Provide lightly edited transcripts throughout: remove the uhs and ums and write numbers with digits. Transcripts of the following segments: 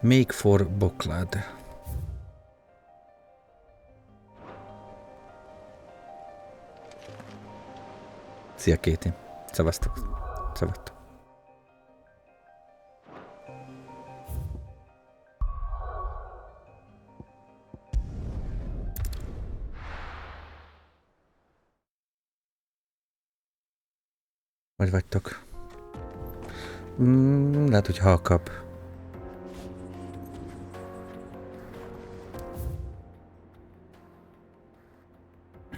Make for Boklad. Szia Kéti. Szevasztok. Szevasztok. Vagy vagytok? Lehet, hogy hal kap.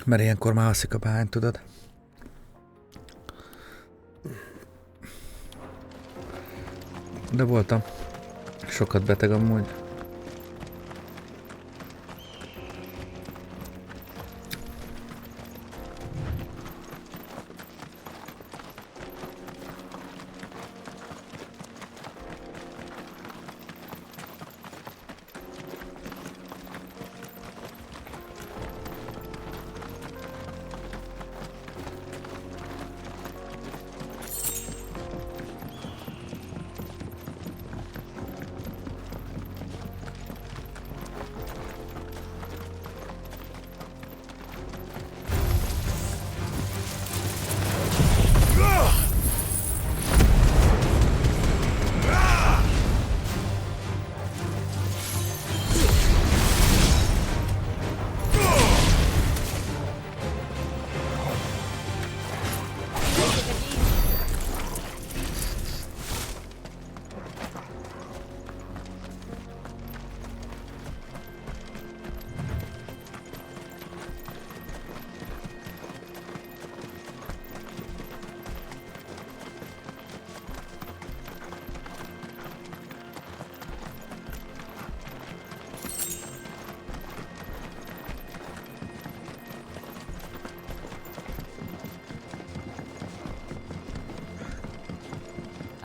Mert ilyenkor már alszik a bány, tudod? De voltam sokat beteg amúgy.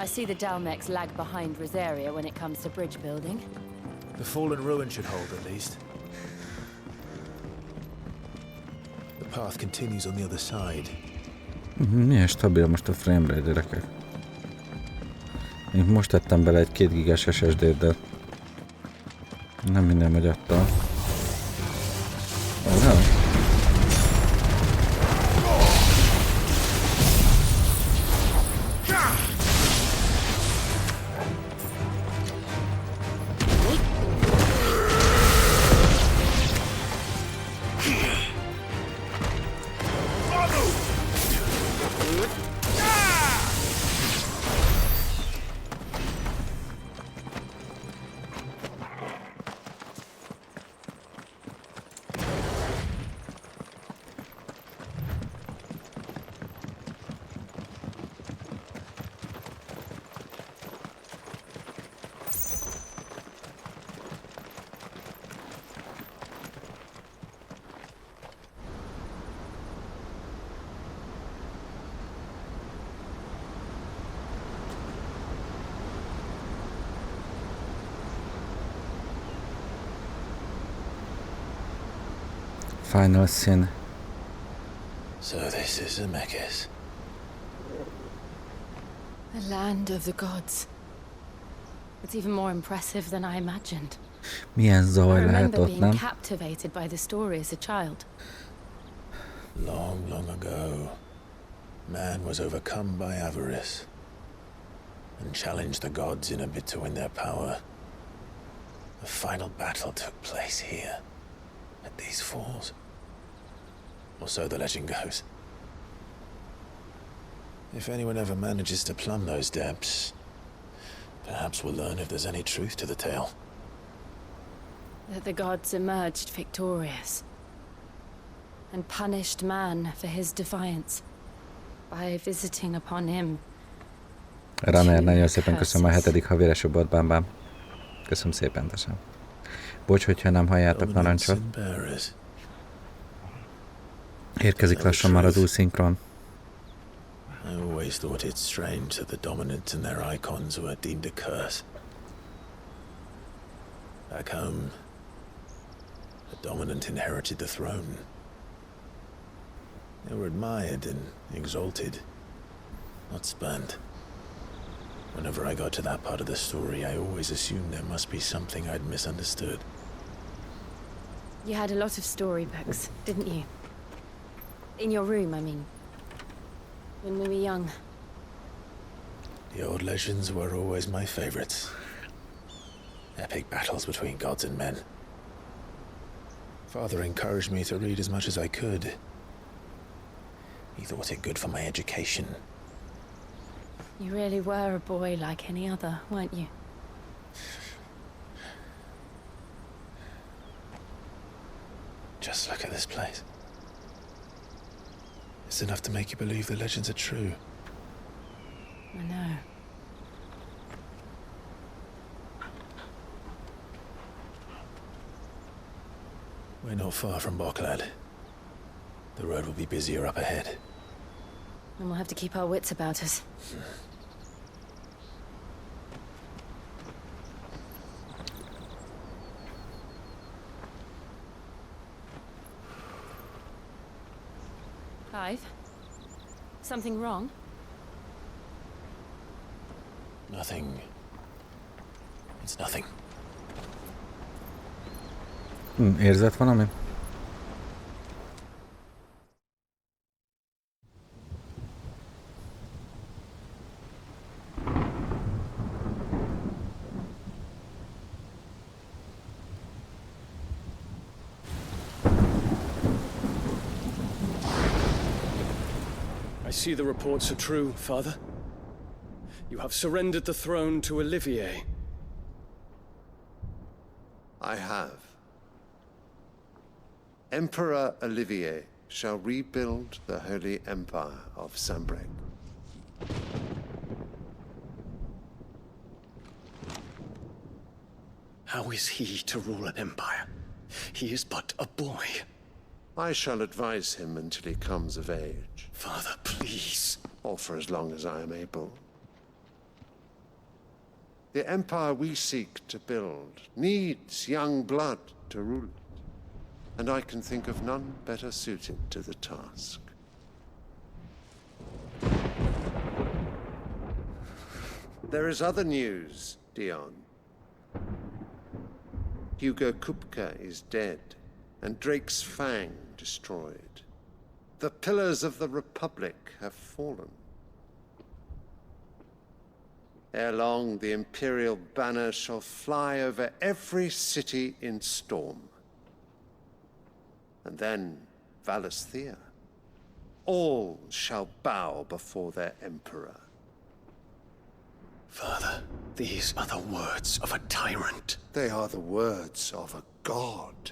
I see the Dalmex lag behind Rosaria when it comes to bridge building. The fallen ruin should hold at least. The path continues on the other side. Milyen stabil most a framerate, gyerekek. Én most tettem bele egy 2 gigás SSD-t, de nem minden megy attól. Final sin. So this is Zemeckis. The land of the gods. It's even more impressive than I imagined. Milyen I zaj lehet remember ott, being nem? captivated by the story as a child. Long, long ago, man was overcome by avarice and challenged the gods in a bid to win their power. The final battle took place here, at these falls. Or so the legend goes. If anyone ever manages to plumb those depths, perhaps we'll learn if there's any truth to the tale. That the gods emerged victorious and punished man for his defiance by visiting upon him. Runner, nagyon szépen köszönöm a 7. havi resubot, bám. Köszönöm szépen, tesem. Bocs, hogyha nem halljátok narancsot. Érkezik lassan már az új szinkron. I always thought it strange that the dominants and their icons were deemed a curse. Back home, the dominant inherited the throne. They were admired and exalted, not spurned. Whenever I got to that part of the story, I always assumed there must be something I'd misunderstood. You had a lot of storybooks, didn't you? In your room, I mean. When we were young. The old legends were always my favorites. Epic battles between gods and men. Father encouraged me to read as much as I could. He thought it good for my education. You really were a boy like any other, weren't you? Just look at this place. It's enough to make you believe the legends are true. I know. We're not far from Boklad. The road will be busier up ahead. And we'll have to keep our wits about us. Clive? Something wrong? Nothing. It's nothing. Érzett valami? I see the reports are true, Father. You have surrendered the throne to Olivier. I have. Emperor Olivier shall rebuild the Holy Empire of Sambrec. How is he to rule an empire? He is but a boy. I shall advise him until he comes of age, Father, please. or for as long as I am able. The empire we seek to build needs young blood to rule it, and I can think of none better suited to the task. There is other news, Dion. Hugo Kupka is dead, and Drake's Fang destroyed. The pillars of the Republic have fallen. Ere long, the Imperial banner shall fly over every city in Storm. And then, Valisthea. All shall bow before their Emperor. Father, these are the words of a tyrant. They are the words of a god.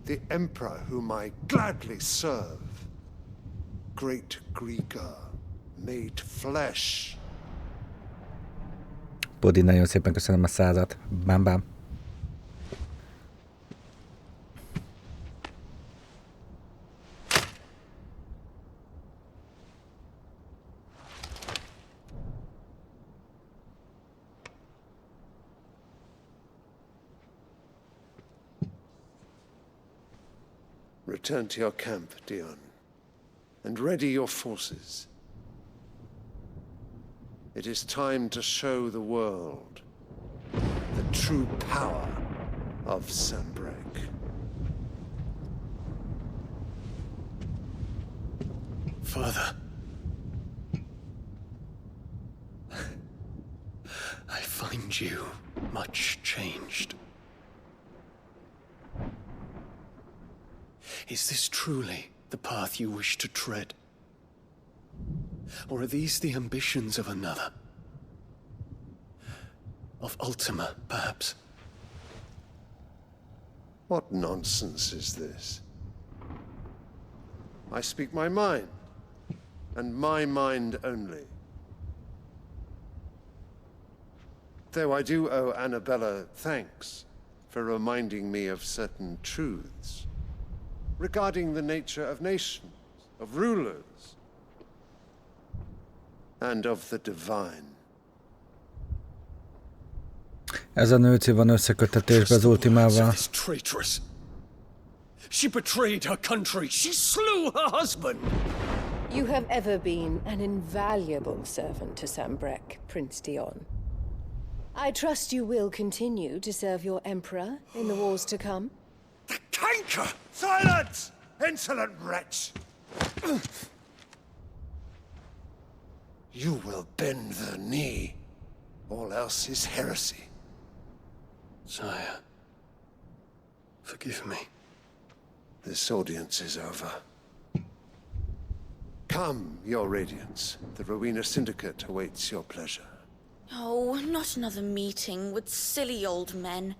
The Emperor whom I gladly serve. Great Greeker, made flesh. Bodi, nagyon szépen köszönöm a 100-at. Bám bám. Return to your camp, Dion, and ready your forces. It is time to show the world the true power of Sambrec. Father. I find you much changed. Is this truly the path you wish to tread? Or are these the ambitions of another? Of Ultima, perhaps? What nonsense is this? I speak my mind, and my mind only. Though I do owe Annabella thanks for reminding me of certain truths regarding the nature of nations, of rulers, and of the divine. Ez a nőci van összeköttetésbe az Ultimával. She betrayed her country. She slew her husband. You have ever been an invaluable servant to Sambrek, Prince Dion. I trust you will continue to serve your emperor in the wars to come. The canker! Silence! Insolent wretch! You will bend the knee. All else is heresy. Sire, forgive me. This audience is over. Come, your radiance. The Rowena Syndicate awaits your pleasure. Oh, not another meeting with silly old men.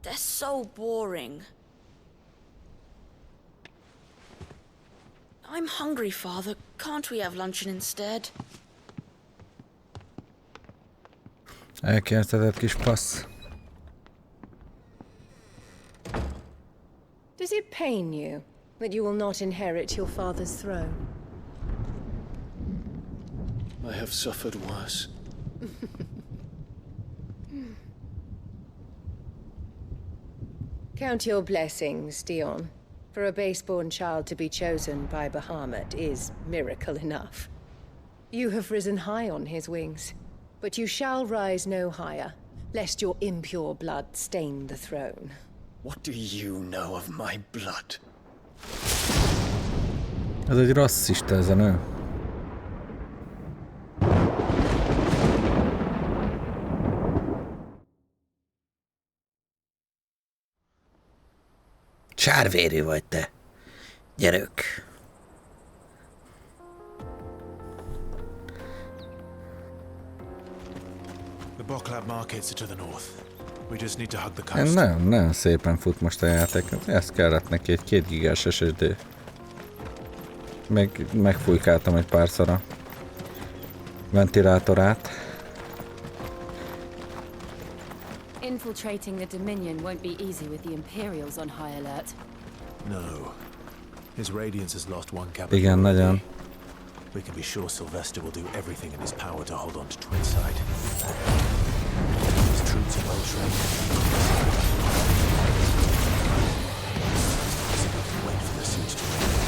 They're so boring. I'm hungry, Father. Can't we have luncheon instead? Elkérdetett kis passz. Does it pain you that you will not inherit your father's throne? I have suffered worse. Count your blessings, Dion. For a base-born child to be chosen by Bahamut is miracle enough. You have risen high on his wings, but you shall rise no higher, lest your impure blood stain the throne. What do you know of my blood? Ez egy rasszista, ez a nő. Csárvérű vagy te. Gyerök. The Boklab markets are to the north. We just need to hug the coast. Nagyon szépen fut most a játék. Ezt kellett neki, egy 2 gigás SSD. Megfújkáltam egy párszor a ventilátorát. Infiltrating the Dominion won't be easy with the Imperials on high alert. No. His radiance has lost one capital. Igen, nagyon. We can be sure Sylvester will do everything in his power to hold on to Twinside. His troops are well trained. So we can wait for the siege to end.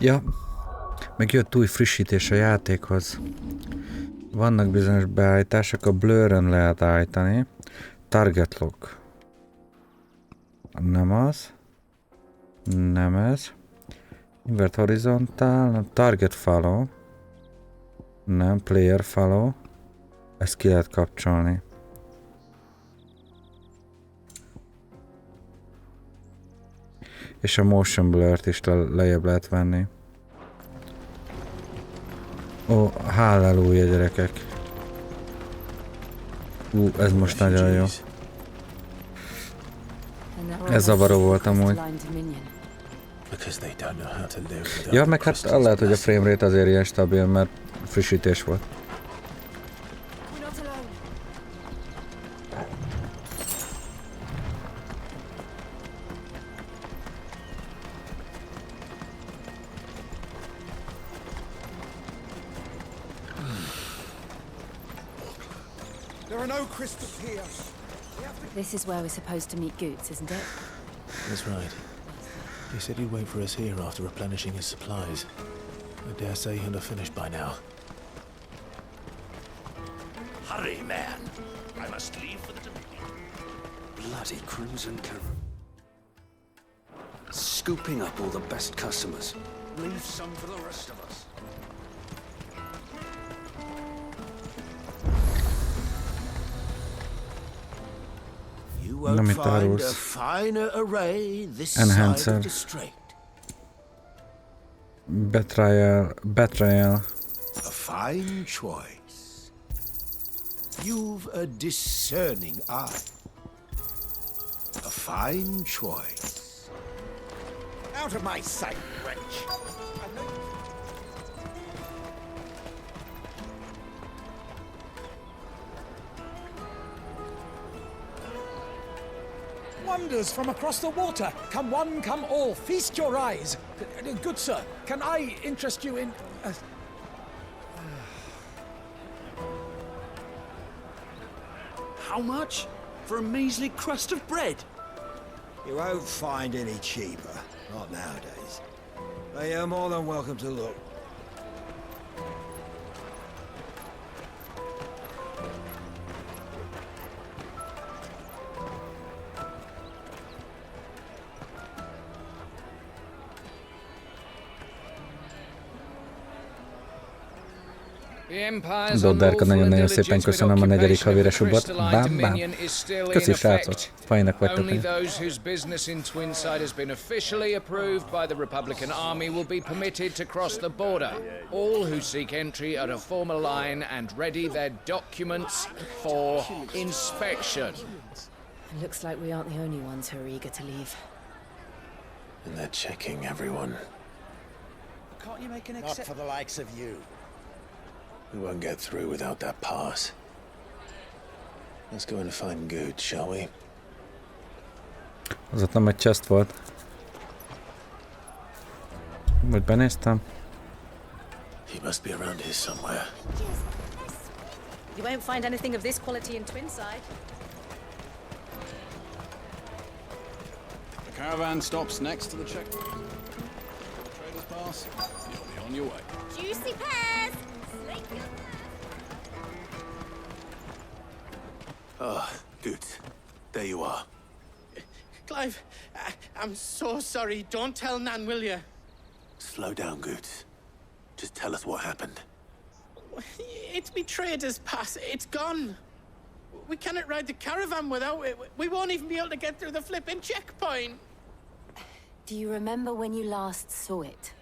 Ja, meg jött új frissítés a játékhoz. Vannak bizonyos beállítások, a blurön lehet állítani. Target lock. Nem az. Nem ez. Invert horizontal, nem. Target follow. Nem, player follow. Ezt ki lehet kapcsolni. És a motion blurt is lejjebb lehet venni. Ó, halleluja gyerekek. Ez most nagyon jó. Ez zavaró volt amúgy. Ja, meg hát lehet, hogy a framerate azért ilyen stabil, mert frissítés volt. This is where we're supposed to meet Goots, isn't it? That's right. He said he'd wait for us here after replenishing his supplies. I dare say you'll have finished by now. Hurry, man. I must leave for the Dominion. Bloody Crimson Caravan. Scooping up all the best customers. Leave some for the rest of us. You won't find a árulsz. finer array this Enhancer. side of the strait. Betrayal. A fine choice. You've a discerning eye. A fine choice. Out of my sight, wench. Wonders from across the water. Come one, come all. Feast your eyes. Good sir, can I interest you in... How much? For a measly crust of bread? You won't find any cheaper. Not nowadays. But you're more than welcome to look. Doddárka, nagyon-nagyon szépen köszönöm a 4. havére subot. Bám, bám. Köszi, srácok. Fajnak vagytok. Only those whose business in Twinside has been officially approved by the Republican Army will be permitted to cross the border. All who seek entry are to form a line and ready their documents for inspection. It looks like we aren't the only ones who are eager to leave. And they're checking everyone. Can't you make an exception? Not for the likes of you. We won't get through without that pass. Let's go and find Good, shall we? Az ott nem egy chest volt. Vagy benéztem? He must be around here somewhere. You won't find anything of this quality in Twinside. The caravan stops next to the checkpoint. Trader's pass. You'll be on your way. Juicy pears! Ah, Good. There you are. Clive, I'm so sorry. Don't tell Nan, will you? Slow down, Good. Just tell us what happened. It's me trader's pass. It's gone. We cannot ride the caravan without it. We won't even be able to get through the flipping checkpoint. Do you remember when you last saw it?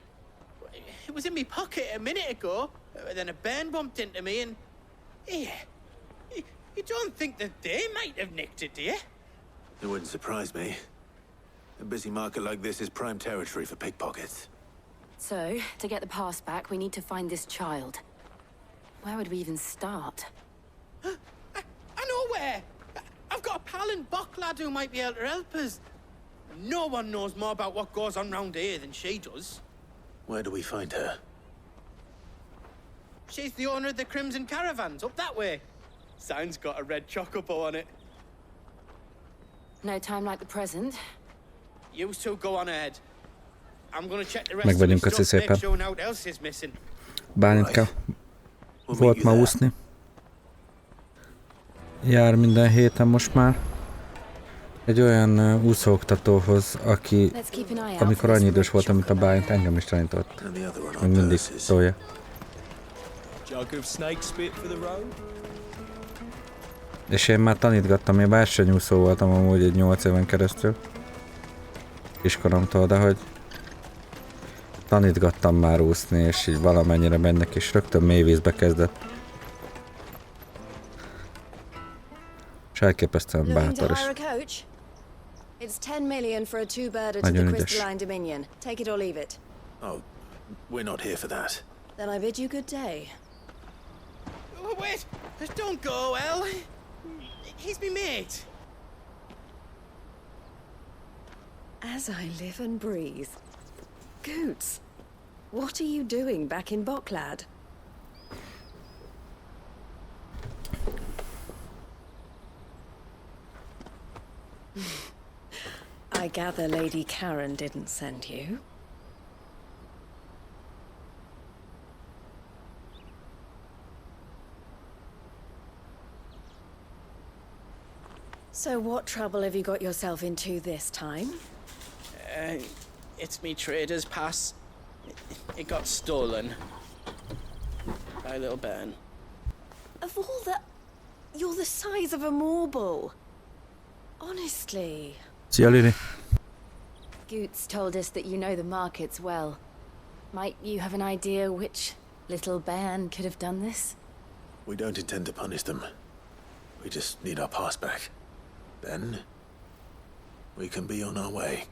It was in my pocket a minute ago. Then a bairn bumped into me and... Yeah. You don't think that they might have nicked it, do you? It wouldn't surprise me. A busy market like this is prime territory for pickpockets. So, to get the pass back, we need to find this child. Where would we even start? I know where! I've got a pal in Bocklad who might be able to help us. No one knows more about what goes on round here than she does. Where do we find her? She's the owner of the Crimson Caravans, up that way. Sign's got a red chocobo on it. No time like the present. You two go on ahead. I'm gonna check the Meg rest of vagyunk, the köszi stuff, make szépen. sure no else is missing. Bálint kell. Volt ma úszni. Jár minden héten most már. Egy olyan úszóoktatóhoz, aki, amikor annyi idős voltam, mint a Bálint, engem is tanított. Még mindig tolja. És én már tanítgattam, én versenyúszó voltam amúgy egy 8 éven keresztül. Kiskoromtól, de hogy tanítgattam már úszni, és így valamennyire mennek, és rögtön mélyvízbe kezdett. És elképesztően bátor is. It's 10 million for a two-birder to Nagyon the ügyes. Crystalline Dominion. Take it or leave it. Oh, we're not here for that. Then I bid you good day. Oh, wait! Don't go, El. He's me mate. As I live and breathe. Goots, what are you doing back in Bocklad? I gather Lady Karen didn't send you. So what trouble have you got yourself into this time? It's me trader's pass. It got stolen. By little Ben. Of all the... You're the size of a marble. Honestly. Szia, Lili. Goots told us that you know the markets well. Might you have an idea which little bairn could have done this? We don't intend to punish them. We just need our pass back. Then, we can be on our way.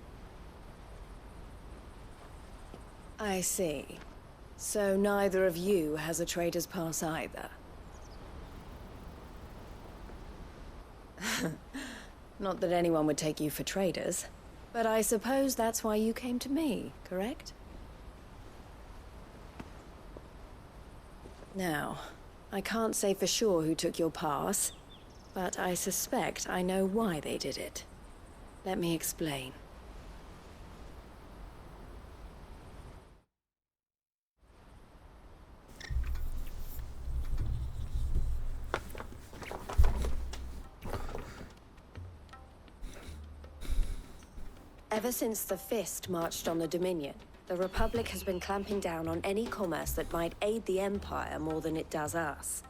I see. So neither of you has a trader's pass either. Not that anyone would take you for traders, but I suppose that's why you came to me, correct? Now, I can't say for sure who took your pass, but I suspect I know why they did it. Let me explain. Ever since the Fist marched on the Dominion, the Republic has been clamping down on any commerce that might aid the Empire more than it does us.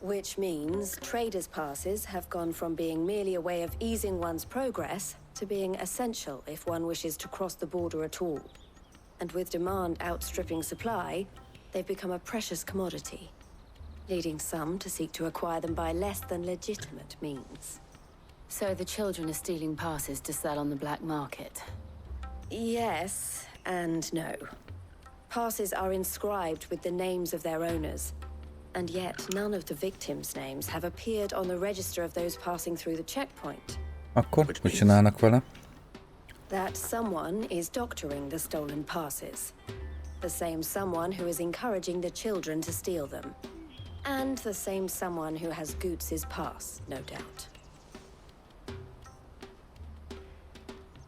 Which means traders' passes have gone from being merely a way of easing one's progress to being essential if one wishes to cross the border at all. And with demand outstripping supply, they've become a precious commodity, leading some to seek to acquire them by less than legitimate means. So the children are stealing passes to sell on the black market? Yes and no. Passes are inscribed with the names of their owners, and yet none of the victims' names have appeared on the register of those passing through the checkpoint. Akkor mit csinálnak vele? That someone is doctoring the stolen passes. The same someone who is encouraging the children to steal them. And the same someone who has Goots's pass, no doubt.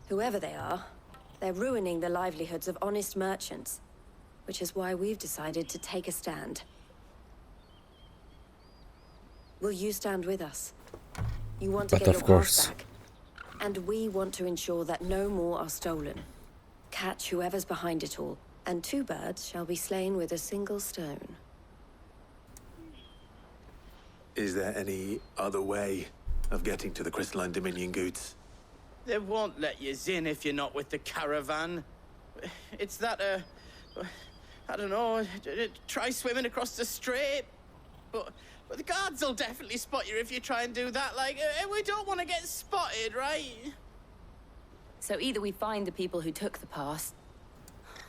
Whoever they are, they're ruining the livelihoods of honest merchants, which is why we've decided to take a stand. Will you stand with us? You want to But get of your course. pass back, and we want to ensure that no more are stolen. Catch whoever's behind it all, and 2 birds shall be slain with a single stone. Is there any other way of getting to the Crystalline Dominion, Goots? They won't let you in if you're not with the caravan. It's that, I don't know, try swimming across the strait. But the guards will definitely spot you if you try and do that. Like, we don't want to get spotted, right? So either we find the people who took the pass,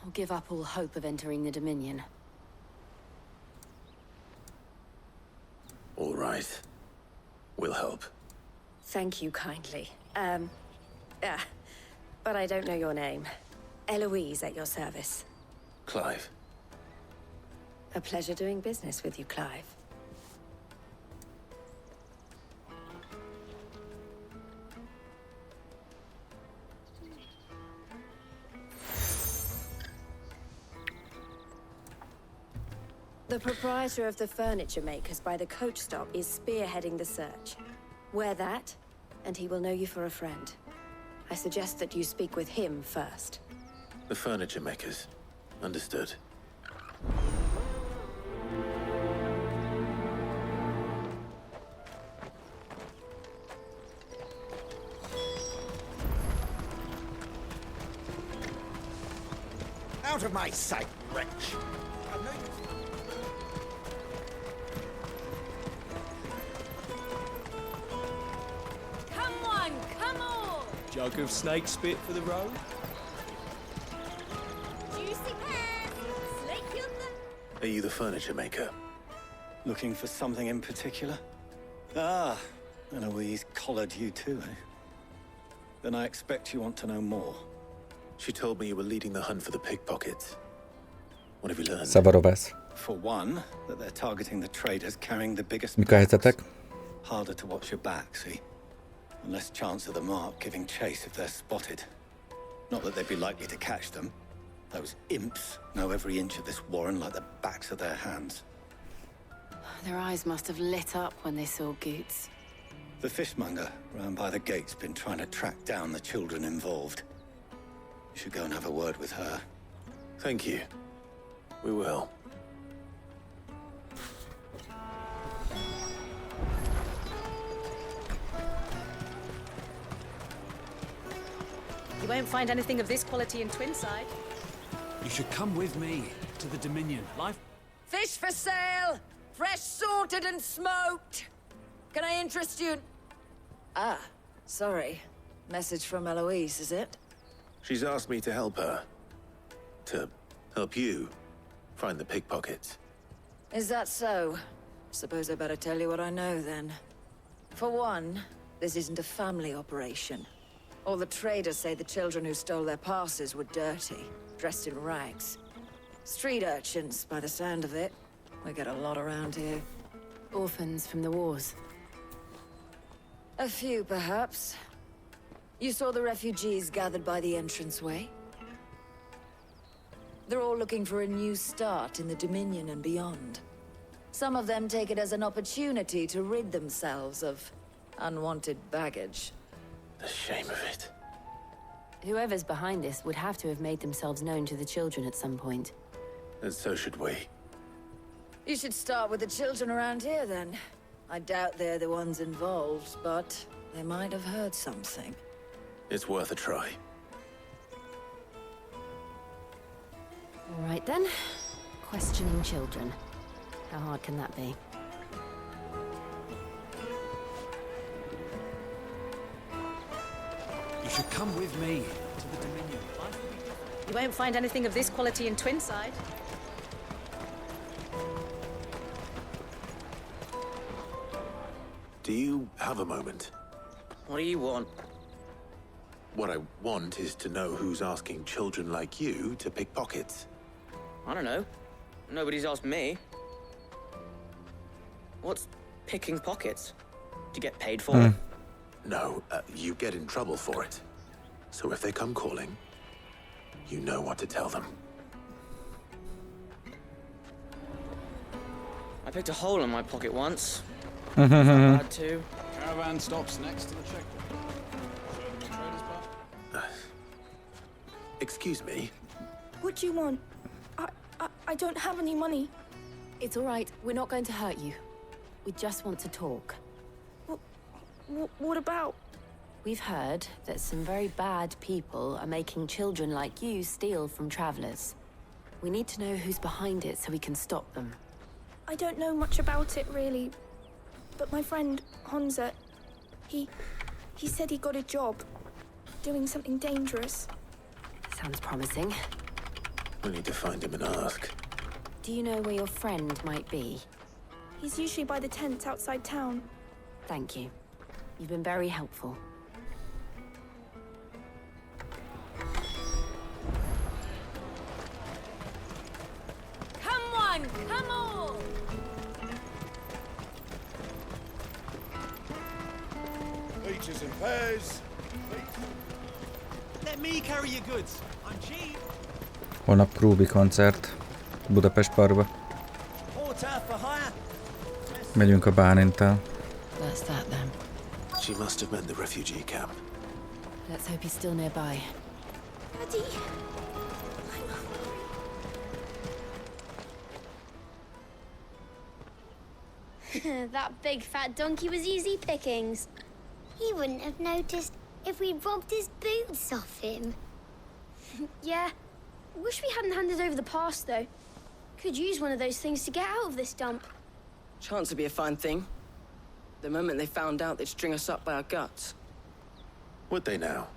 or give up all hope of entering the Dominion. All right. We'll help. Thank you kindly. But I don't know your name. Eloise at your service. Clive. A pleasure doing business with you, Clive. The proprietor of the furniture makers by the coach stop is spearheading the search. Wear that, and he will know you for a friend. I suggest that you speak with him first. The furniture makers. Understood. Out of my sight, wretch! Come on, come on! Jug of snake spit for the road? Juicy pears, snake yonder. Are you the furniture maker? Looking for something in particular? Ah, and Eloise collared you too, eh? Then I expect you want to know more. She told me you were leading the hunt for the pickpockets. What have you learned? Szabarovesz. For one, that they're targeting the traders carrying the biggest Mik a helyzetek? Harder to watch your back, see? And less chance of the mark giving chase if they're spotted. Not that they'd be likely to catch them. Those imps know every inch of this warren like the backs of their hands. Their eyes must have lit up when they saw Goots. The fishmonger round by the gate's been trying to track down the children involved. You should go and have a word with her. Thank you. We will. You won't find anything of this quality in Twinside. You should come with me to the Dominion. Life. Fish for sale! Fresh sorted and smoked! Can I interest you? Ah, sorry. Message from Eloise, is it? She's asked me to help her. To help you find the pickpockets. Is that so? Suppose I better tell you what I know, then. For one, this isn't a family operation. All the traders say the children who stole their passes were dirty, dressed in rags. Street urchins, by the sound of it. We get a lot around here. Orphans from the wars. A few, perhaps. You saw the refugees gathered by the entranceway? They're all looking for a new start in the Dominion and beyond. Some of them take it as an opportunity to rid themselves of unwanted baggage. The shame of it. Whoever's behind this would have to have made themselves known to the children at some point. And so should we. You should start with the children around here, then. I doubt they're the ones involved, but they might have heard something. It's worth a try. All right, then. Questioning children. How hard can that be? You should come with me to the Dominion. You won't find anything of this quality in Twinside. Do you have a moment? What do you want? What I want is to know who's asking children like you to pick pockets. I don't know. Nobody's asked me. What's picking pockets? Do you get paid for it? No, you get in trouble for it. So if they come calling, you know what to tell them. I picked a hole in my pocket once. I had to. Caravan stops next to the checkpoint. Excuse me? What do you want? I don't have any money. It's all right. We're not going to hurt you. We just want to talk. What about? We've heard that some very bad people are making children like you steal from travelers. We need to know who's behind it so we can stop them. I don't know much about it, really. But my friend, Honza, he said he got a job. Doing something dangerous. Sounds promising. We need to find him and ask. Do you know where your friend might be? He's usually by the tents outside town. Thank you. You've been very helpful. Come on! Come on! Peaches and pears. Let me carry your goods. I'm cheap. Holnap Krúbi koncert Budapest Parkba. Porter for hire. Megyünk a Bálinttal. That's that then. She must have meant the refugee camp. Let's hope he's still nearby. Daddy! That big fat donkey was easy pickings. He wouldn't have noticed if we'd robbed his boots off him. Yeah. Wish we hadn't handed over the pass, though. Could use one of those things to get out of this dump. Chance would be a fine thing. The moment they found out, they'd string us up by our guts. Would they now?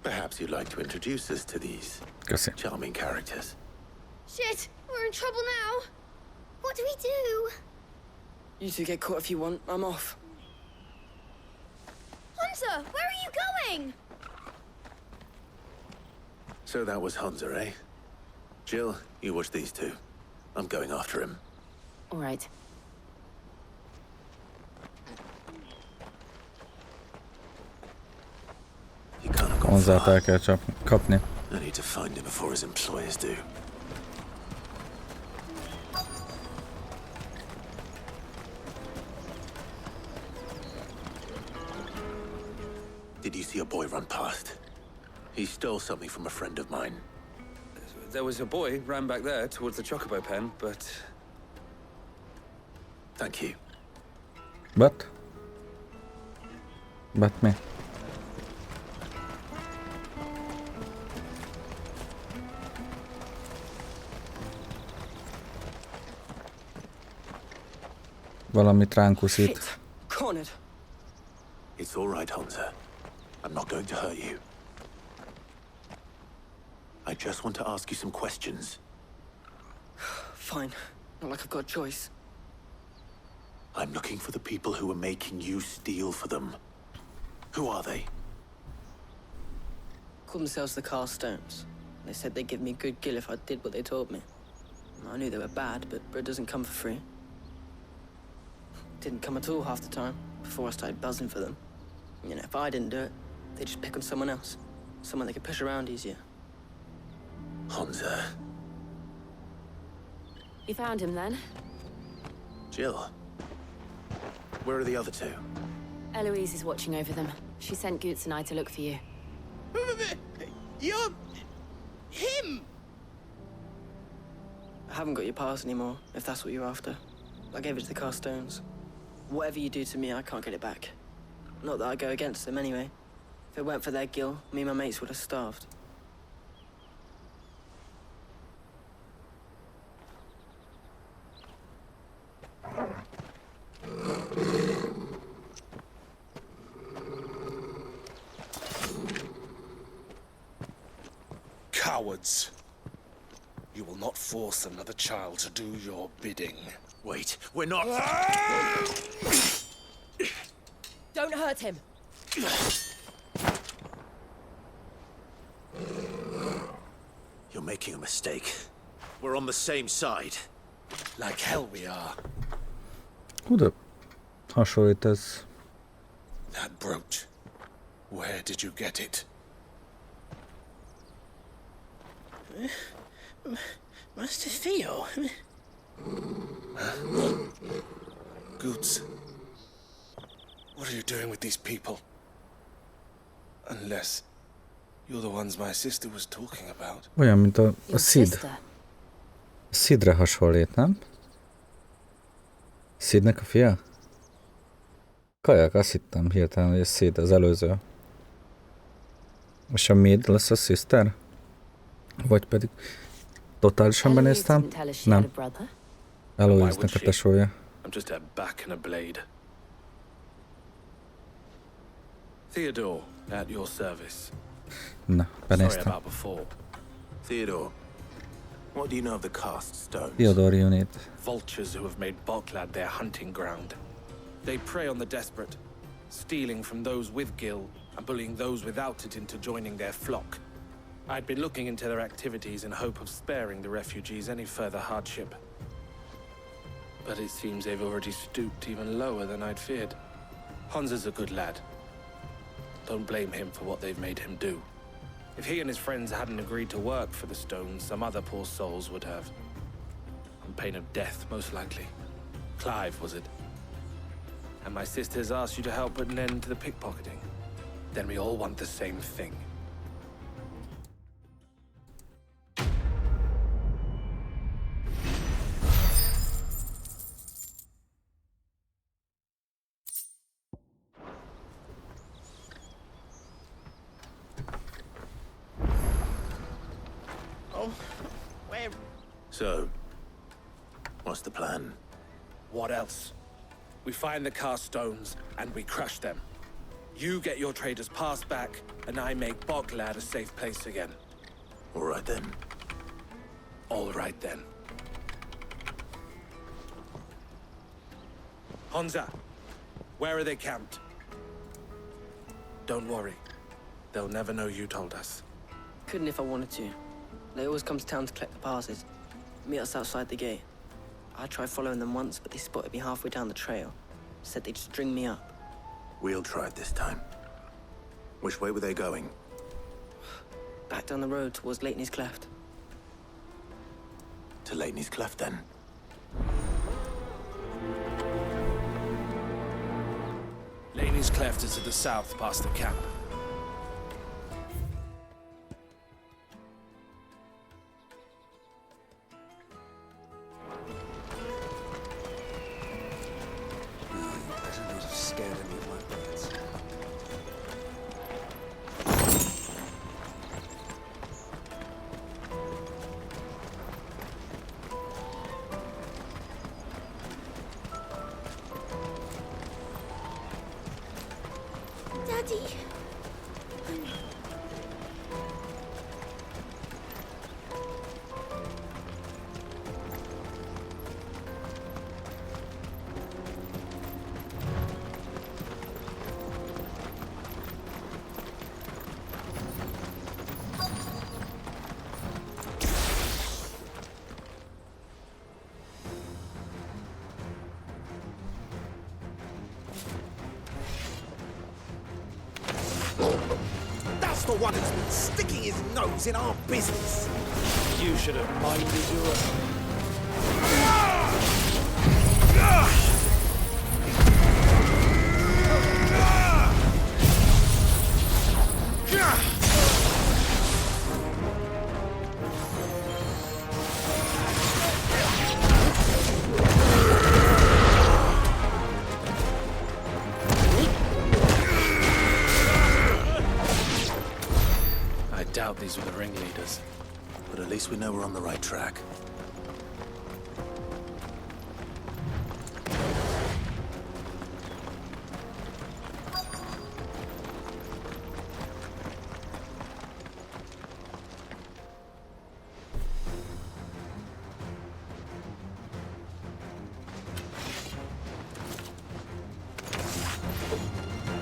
Perhaps you'd like to introduce us to these charming characters. Shit! We're in trouble now! What do we do? You two get caught if you want. I'm off. Hunter! Where are you going? So that was Hunter, eh? Jill, you watch these two. I'm going after him. All right. Honzát el kell kapni. I need to find him before his employers do. Did you see a boy run past? He stole something from a friend of mine. There was a boy ran back there towards the Chocobo pen, but... Thank you. But me. Valamit ránk uszít. Cornered. It's all right, Hansa. I'm not going to hurt you. I just want to ask you some questions. Fine. Not like I've got a choice. I'm looking for the people who are making you steal for them. Who are they? Call themselves the Carstones. They said they'd give me good gill if I did what they told me. I knew they were bad, but bread doesn't come for free. Didn't come at all half the time, before I started buzzing for them. You know, if I didn't do it, they'd just pick on someone else. Someone they could push around easier. Hansa. You found him then? Jill. Where are the other two? Eloise is watching over them. She sent Goots and I to look for you. You're... him! I haven't got your pass anymore, if that's what you're after. I gave it to the Carstones. Whatever you do to me, I can't get it back. Not that I go against them anyway. If it weren't for their gill, me and my mates would have starved. Cowards. You will not force another child to do your bidding. Wait, we're not... Don't hurt him! You're making a mistake. We're on the same side. Like hell we are. Hú, de hasonlít ez. That brooch. Where did you get it? Master Theo? Goots. What are you doing with these people? Unless you're the ones my sister was talking about. Olyan, mint a Sid. A Sidre hasonlít, nem? Sidnek a fia? Kajak, azt hittem hirtelen, hogy a Sid az előző. És a Mid lesz a sister? Vagy pedig totálisan benéztem? Nem. Eloise-nek a tesója. I'm just a back and a blade. Theodore, at your service. Na, Sorry benéztem. about before. Theodore, what do you know of the cast stones? Theodore unit. Vultures who have made Boklad their hunting ground. They prey on the desperate, stealing from those with gill and bullying those without it into joining their flock. I'd been looking into their activities in hope of sparing the refugees any further hardship. But it seems they've already stooped even lower than I'd feared. Hansa's a good lad. Don't blame him for what they've made him do. If he and his friends hadn't agreed to work for the stones, some other poor souls would have. On pain of death, most likely. Clive, was it? And my sisters asked you to help put an end to the pickpocketing. Then we all want the same thing. So, what's the plan? What else? We find the cast stones and we crush them. You get your trader's pass back, and I make Boklad a safe place again. All right then. All right then. Hansa, where are they camped? Don't worry. They'll never know you told us. Couldn't if I wanted to. They always come to town to collect the passes. Meet us outside the gate. I tried following them once, but they spotted me halfway down the trail. Said they'd string me up. We'll try it this time. Which way were they going? Back down the road towards Lateney's Cleft. To Lateney's Cleft, then? Lateney's Cleft is to the south, past the camp. scared any of my birds. Daddy. That's the one who's been sticking his nose in our business. You should have minded your own. I doubt these were the ringleaders. But at least we know we're on the right track.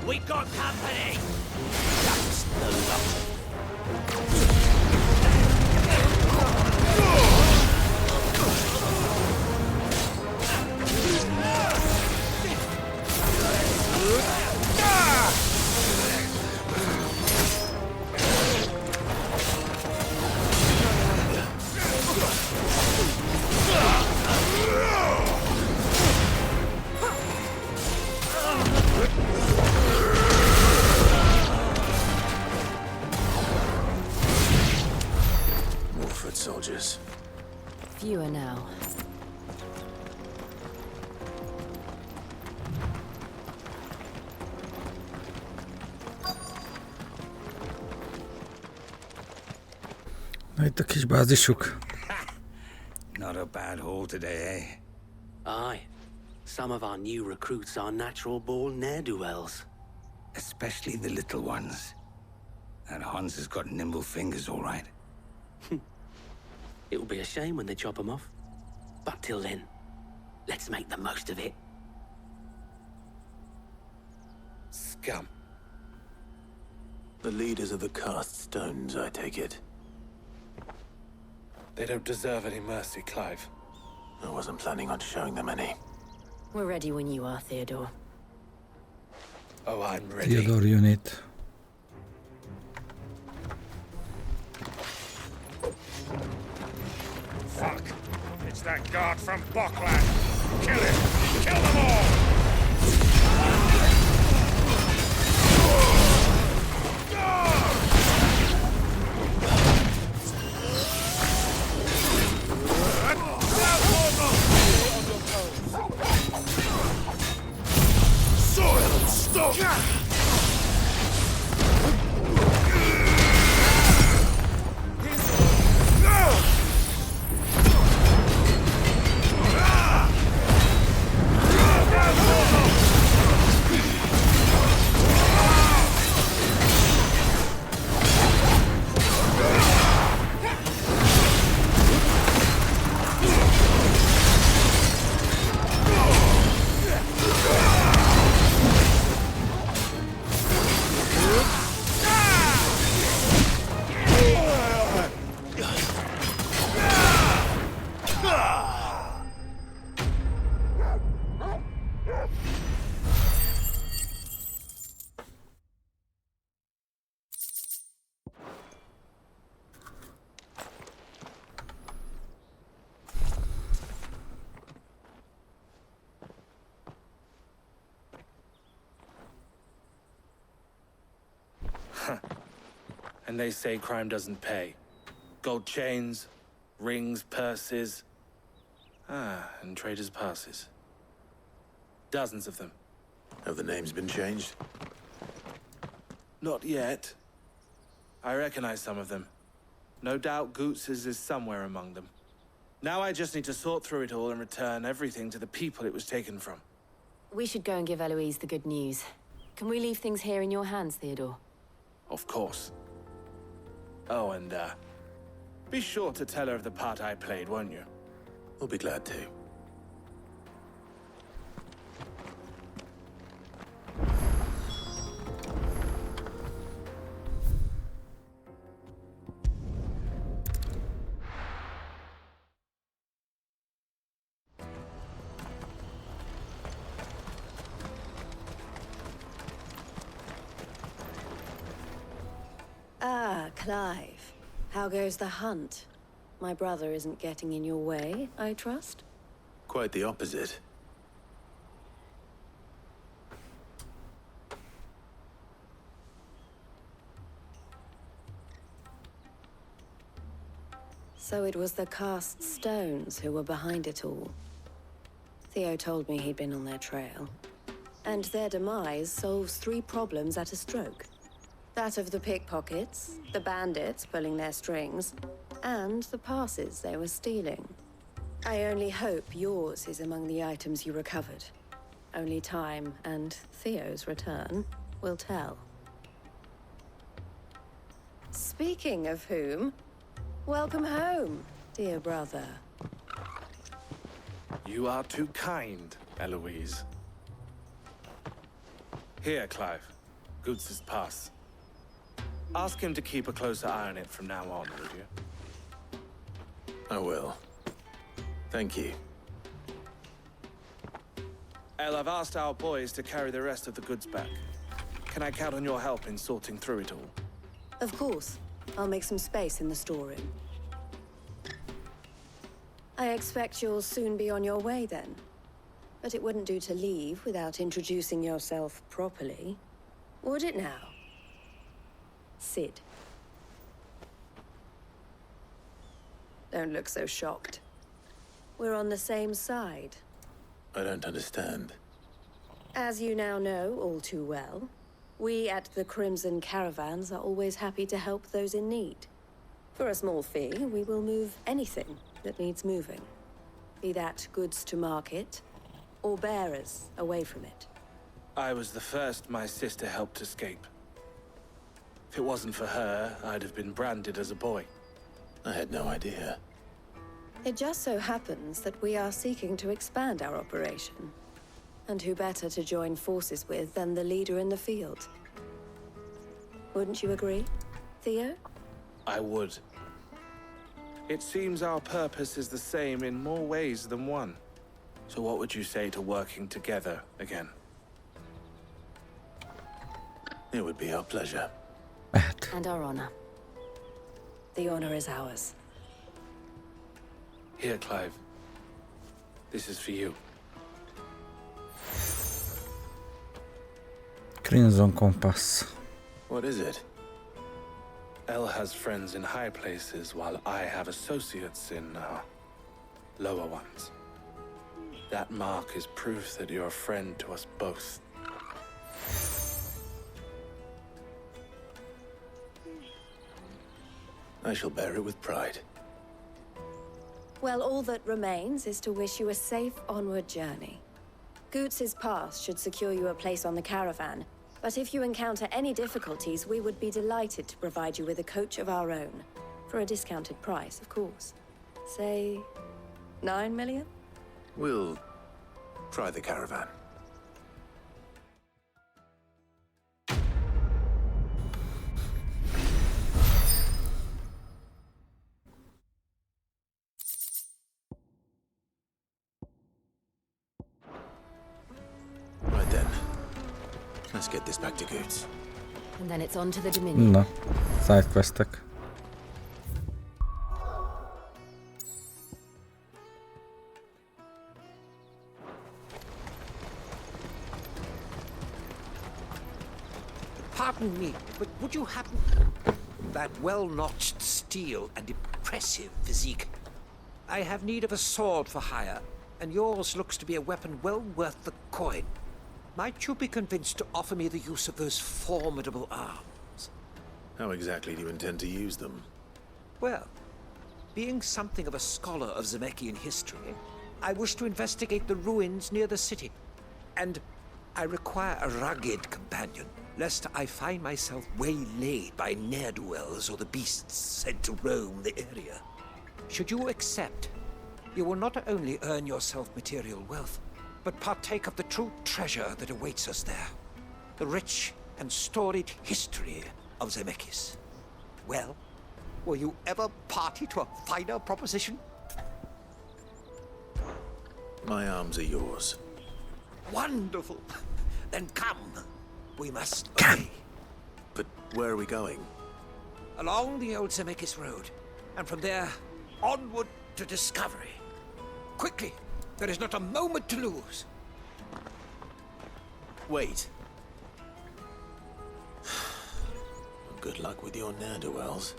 We got company! That's the lot. Soldiers. Fewer now. Na itt a kis bázisuk. Not a bad haul today, eh? Aye. Some of our new recruits are natural-born ne'er-do-wells. Especially the little ones. That Hans has got nimble fingers, all right. It will be a shame when they chop them off. But till then, let's make the most of it. Scum. The leaders of the cast stones, I take it. They don't deserve any mercy, Clive. I wasn't planning on showing them any. We're ready when you are, Theodore. Oh, I'm ready. Theodore unit. Fuck! It's that guard from Bockland! Kill him! Kill them all! Soil! Stop! And they say crime doesn't pay. Gold chains, rings, purses. And traders' passes. Dozens of them. Have the names been changed? Not yet. I recognize some of them. No doubt Goots's is somewhere among them. Now I just need to sort through it all and return everything to the people it was taken from. We should go and give Eloise the good news. Can we leave things here in your hands, Theodore? Of course. Oh, and, be sure to tell her of the part I played, won't you? We'll be glad to. Ah, Clive. How goes the hunt? My brother isn't getting in your way, I trust? Quite the opposite. So it was the cast stones who were behind it all. Theo told me he'd been on their trail. And their demise solves 3 problems at a stroke. That of the pickpockets, the bandits pulling their strings, and the passes they were stealing. I only hope yours is among the items you recovered. Only time and Theo's return will tell. Speaking of whom, welcome home, dear brother. You are too kind, Eloise. Here, Clive. Goots's pass. Ask him to keep a closer eye on it from now on, would you? I will. Thank you. El, I've asked our boys to carry the rest of the goods back. Can I count on your help in sorting through it all? Of course. I'll make some space in the storeroom. I expect you'll soon be on your way then. But it wouldn't do to leave without introducing yourself properly. Would it now? Sid. Don't look so shocked. We're on the same side. I don't understand. As you now know all too well, we at the Crimson Caravans are always happy to help those in need. For a small fee, we will move anything that needs moving. Be that goods to market, or bearers away from it. I was the first my sister helped escape. If it wasn't for her, I'd have been branded as a boy. I had no idea. It just so happens that we are seeking to expand our operation. And who better to join forces with than the leader in the field? Wouldn't you agree, Theo? I would. It seems our purpose is the same in more ways than one. So what would you say to working together again? It would be our pleasure. And our honor. The honor is ours. Here, Clive. This is for you. Crimson Compass. What is it? El has friends in high places, while I have associates in, lower ones. That mark is proof that you're a friend to us both. I shall bear it with pride. Well, all that remains is to wish you a safe onward journey. Goots's pass should secure you a place on the caravan, but if you encounter any difficulties, we would be delighted to provide you with a coach of our own. For a discounted price, of course. Say, 9 million? We'll try the caravan. Right then. Let's get this back to Goots. And then it's on to the Dominion. Na, sidequestek. Pardon me, but would you happen... That well-notched steel and impressive physique. I have need of a sword for hire, and yours looks to be a weapon well worth the coin. Might you be convinced to offer me the use of those formidable arms? How exactly do you intend to use them? Well, being something of a scholar of Zemeckyan history, I wish to investigate the ruins near the city. And I require a rugged companion, lest I find myself waylaid by ne'er-do-wells or the beasts sent to roam the area. Should you accept, you will not only earn yourself material wealth, but partake of the true treasure that awaits us there. The rich and storied history of Zemeckis. Well, were you ever party to a finer proposition? My arms are yours. Wonderful. Then come. We must obey. But where are we going? Along the old Zemeckis Road, and from there, onward to discovery. Quickly! There is not a moment to lose. Wait. Good luck with your ne'er-do-wells.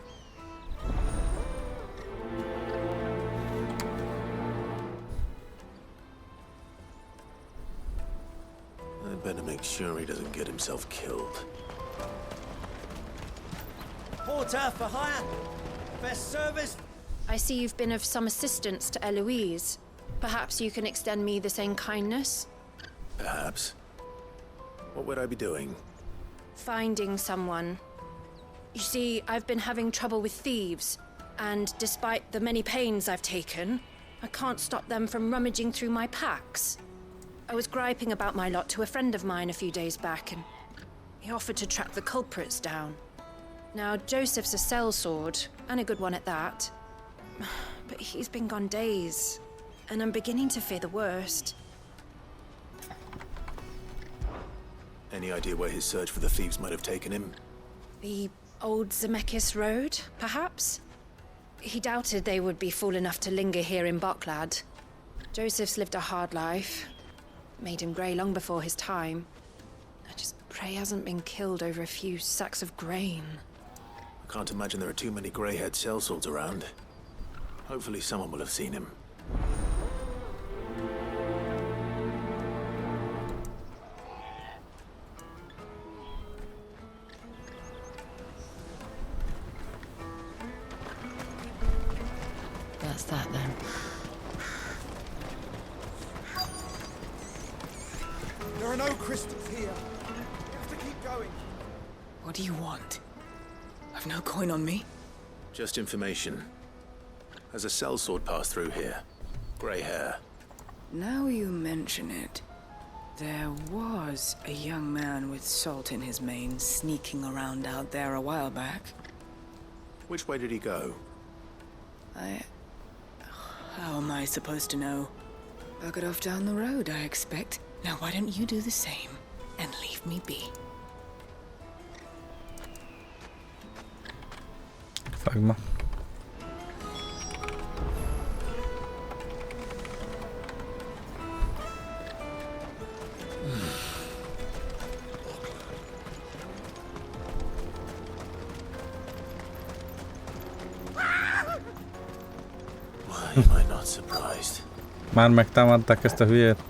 I better make sure he doesn't get himself killed. Porter for hire. Best service. I see you've been of some assistance to Eloise. Perhaps you can extend me the same kindness? Perhaps. What would I be doing? Finding someone. You see, I've been having trouble with thieves, and despite the many pains I've taken, I can't stop them from rummaging through my packs. I was griping about my lot to a friend of mine a few days back, and he offered to track the culprits down. Now, Joseph's a sellsword, and a good one at that. But he's been gone days, and I'm beginning to fear the worst. Any idea where his search for the thieves might have taken him? The old Zemeckis Road, perhaps? He doubted they would be fool enough to linger here in Boklad. Joseph's lived a hard life. Made him grey long before his time. I just pray he hasn't been killed over a few sacks of grain. I can't imagine there are too many grey-haired sellswords around. Hopefully someone will have seen him. That's that then. There are no crystals here. We have to keep going. What do you want? I've no coin on me. Just information. Has a sellsword passed through here? Grey hair. Now you mention it, there was a young man with salt in his mane sneaking around out there a while back. Which way did he go? How am I supposed to know? Buggered off down the road, I expect. Now why don't you do the same and leave me be? Fagma. Why am I not surprised? Már megtámadták ezt a hülyét.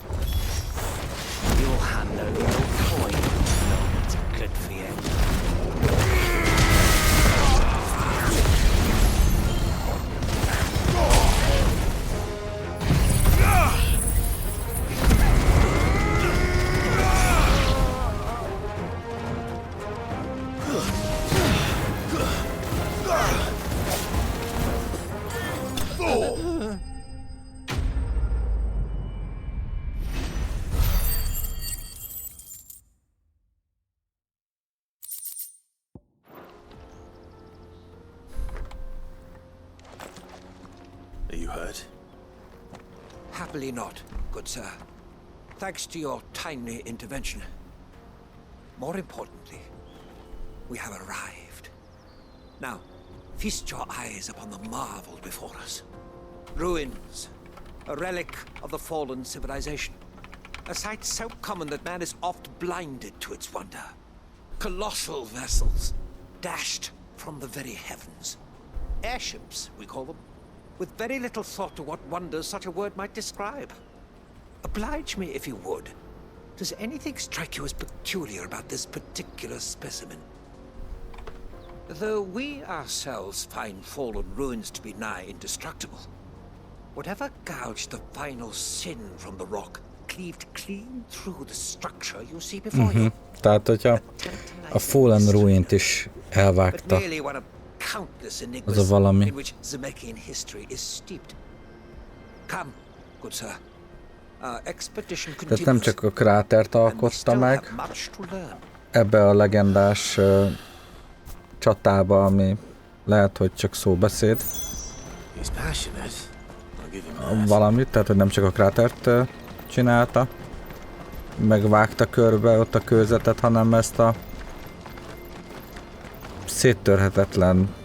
Are you hurt? Happily not, good sir. Thanks to your timely intervention. More importantly, we have arrived. Now, feast your eyes upon the marvel before us. Ruins, a relic of the fallen civilization. A sight so common that man is oft blinded to its wonder. Colossal vessels, dashed from the very heavens. Airships, we call them, with very little thought to what wonders such a word might describe. Oblige me, if you would, Does anything strike you as peculiar about this particular specimen? Though we ourselves find fallen ruins to be nigh indestructible, whatever gouged the final sin from the rock cleaved clean through the structure you see before you. Tehát, hogyha a Fallen Ruint is elvágta, az a valami. In which Zemeckyan history is steeped. Come, good sir. Expedition continues. Tehát nem csak a krátert alkotta meg, ebbe a legendás csatába, ami lehet, hogy csak szóbeszéd. Valamit, tehát hogy nem csak a krátert csinálta, megvágta körbe ott a kőzetet, hanem ezt a széttörhetetlen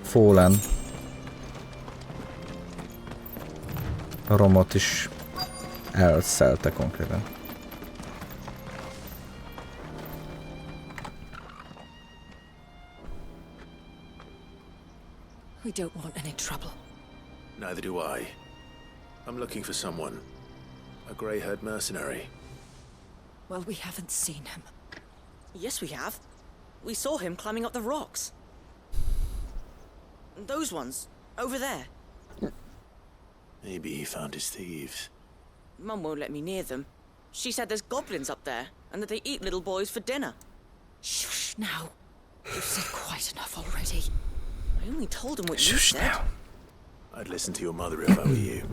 Fallen romot is elszelte konkrétan. We don't want any trouble. Neither do I. I'm looking for someone. A grey-haired mercenary. Well, we haven't seen him. Yes, we have. We saw him climbing up the rocks. Those ones, over there. Maybe he found his thieves. Mum won't let me near them. She said there's goblins up there, and that they eat little boys for dinner. Shush now. You've said quite enough already. I only told him what you said. Now. I'd listen to your mother if I were you.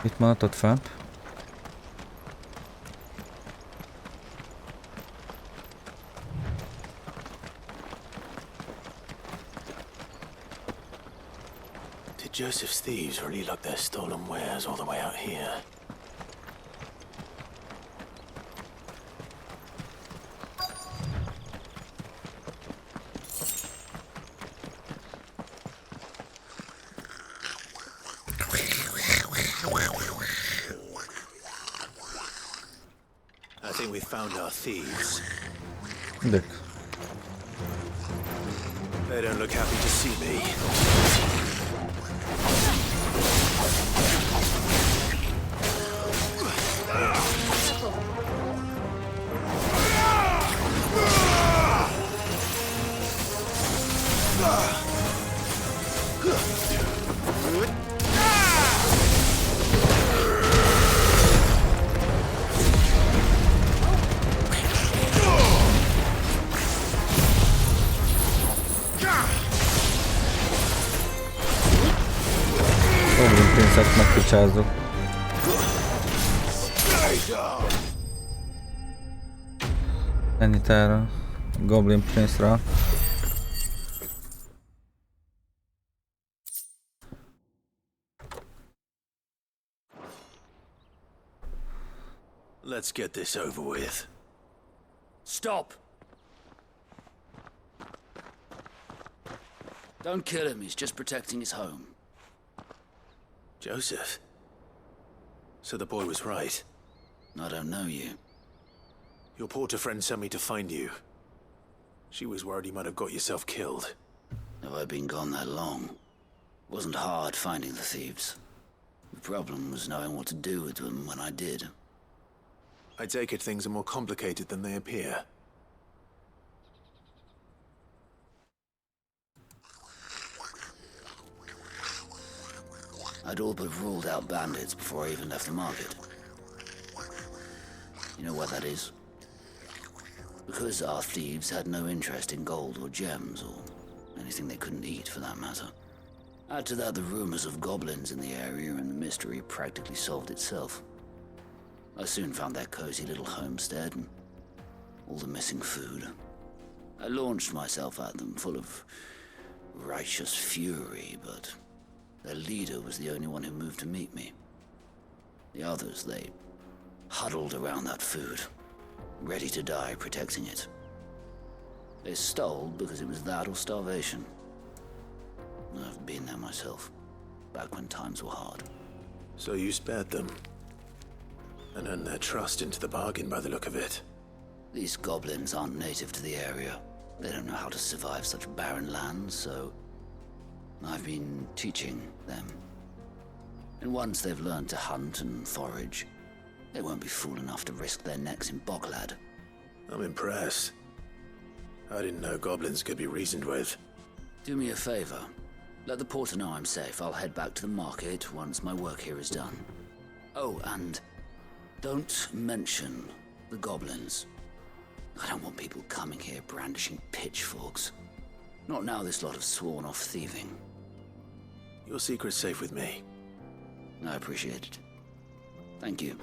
Itt maradtad fent? Did Joseph's thieves really lug their stolen wares all the way out here? I think we found our thieves. Look. They don't look happy to see me. Pénzet megpicsázzuk. Ennyit erről. Goblin Prince-ra. Let's get this over with. Stop! Don't kill him, he's just protecting his home. Joseph? So the boy was right. I don't know you. Your porter friend sent me to find you. She was worried you might have got yourself killed. Have I been gone that long? It wasn't hard finding the thieves. The problem was knowing what to do with them when I did. I take it things are more complicated than they appear. I'd all but ruled out bandits before I even left the market. You know what that is? Because our thieves had no interest in gold or gems, or anything they couldn't eat for that matter. Add to that the rumors of goblins in the area, and the mystery practically solved itself. I soon found their cozy little homestead and all the missing food. I launched myself at them, full of righteous fury, but their leader was the only one who moved to meet me. The others, they huddled around that food, ready to die protecting it. They stole because it was that or starvation. I've been there myself, back when times were hard. So you spared them? And earned their trust into the bargain by the look of it. These goblins aren't native to the area. They don't know how to survive such barren lands, so I've been teaching them. And once they've learned to hunt and forage, they won't be fool enough to risk their necks in Boklad. I'm impressed. I didn't know goblins could be reasoned with. Do me a favor. Let the porter know I'm safe. I'll head back to the market once my work here is done. Oh, and don't mention the goblins. I don't want people coming here brandishing pitchforks. Not now this lot have sworn off thieving. Your secret's safe with me. I appreciate it. Thank you.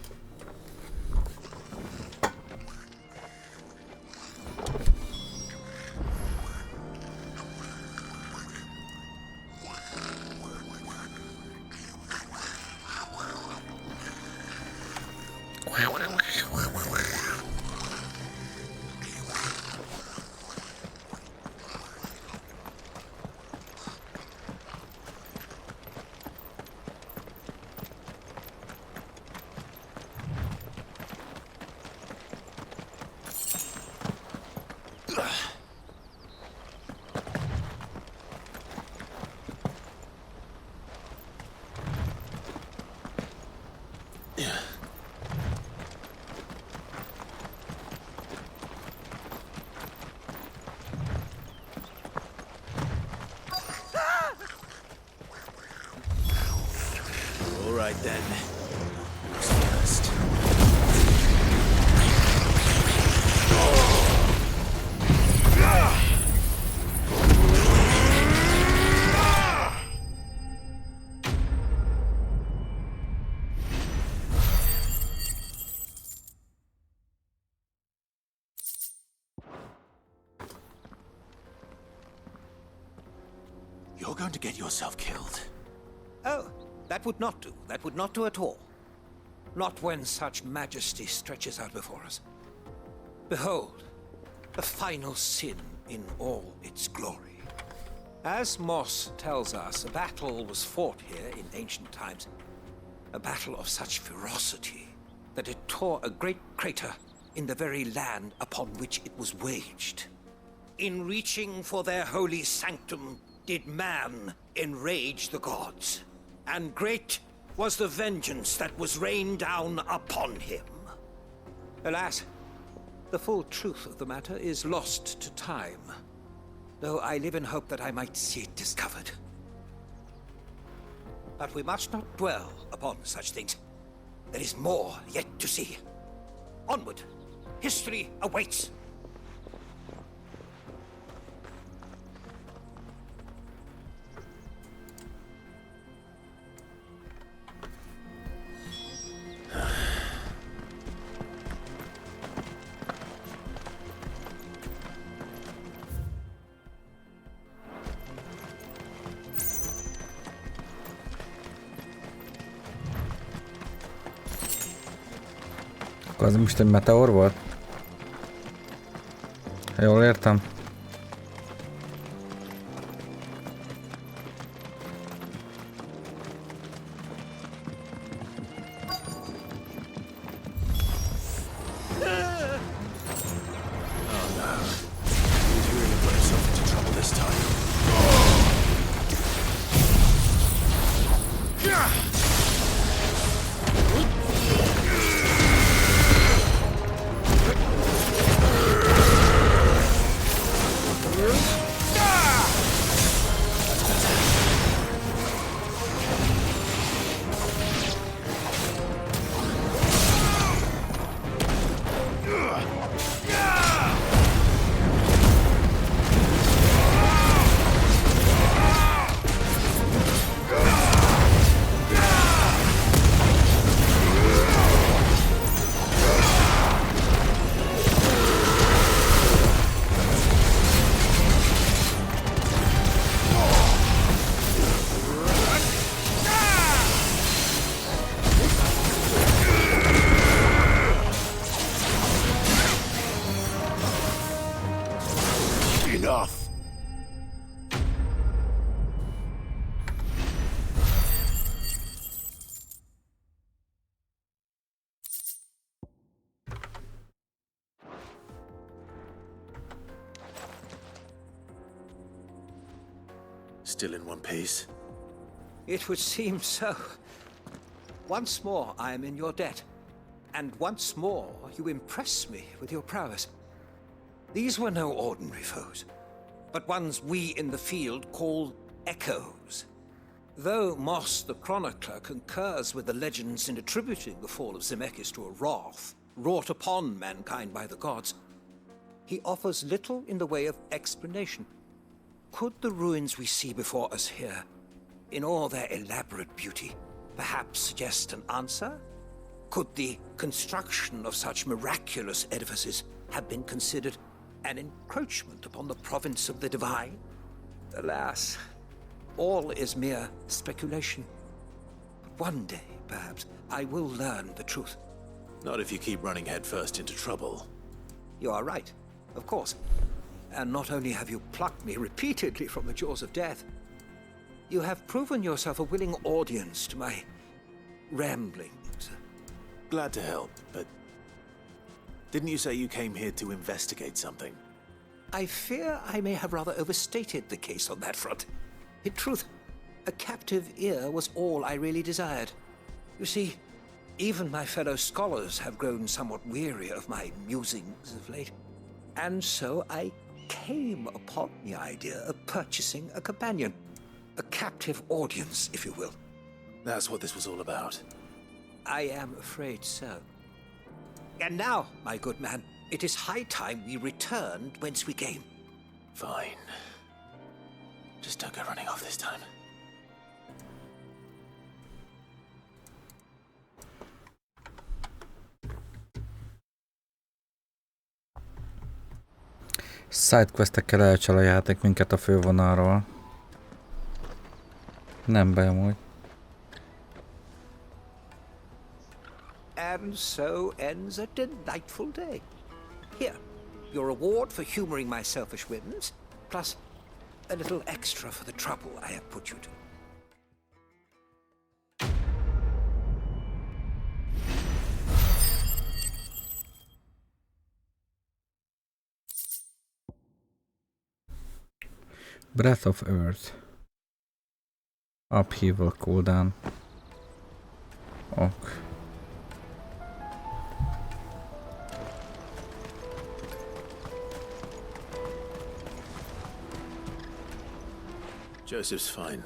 All right then. Who's first? You're going to get yourself killed. Oh, that would not do. That would not do at all. Not when such majesty stretches out before us. Behold, the final sin in all its glory. As Moss tells us, a battle was fought here in ancient times. A battle of such ferocity that it tore a great crater in the very land upon which it was waged. In reaching for their holy sanctum, did man enrage the gods, and great was the vengeance that was rained down upon him. Alas, the full truth of the matter is lost to time, though I live in hope that I might see it discovered. But we must not dwell upon such things. There is more yet to see. Onward! History awaits! Az most egy meteor volt? Ha jól értem. still in one piece? It would seem so. Once more I am in your debt. And once more you impress me with your prowess. These were no ordinary foes, but ones we in the field call echoes. Though Moss the Chronicler concurs with the legends in attributing the fall of Zemeckis to a wrath wrought upon mankind by the gods, he offers little in the way of explanation. Could the ruins we see before us here, in all their elaborate beauty, perhaps suggest an answer? Could the construction of such miraculous edifices have been considered an encroachment upon the province of the divine? Alas, all is mere speculation. But one day, perhaps, I will learn the truth. Not if you keep running headfirst into trouble. You are right, of course. And not only have you plucked me repeatedly from the jaws of death, you have proven yourself a willing audience to my ramblings. Glad to help, but didn't you say you came here to investigate something? I fear I may have rather overstated the case on that front. In truth, a captive ear was all I really desired. You see, even my fellow scholars have grown somewhat weary of my musings of late. And so I came upon the idea of purchasing a companion. A captive audience, if you will. That's what this was all about. I am afraid so. And now, my good man, it is high time we returned whence we came. Fine. Just don't go running off this time. Sidequestekkel elcsal a játék minket a fővonalról. Nem baj amúgy. And so ends a delightful day. Here, your reward for humoring my selfish whims, plus a little extra for the trouble I have put you to. Breath of Earth. Upheaval cooldown. Ok. Joseph's fine.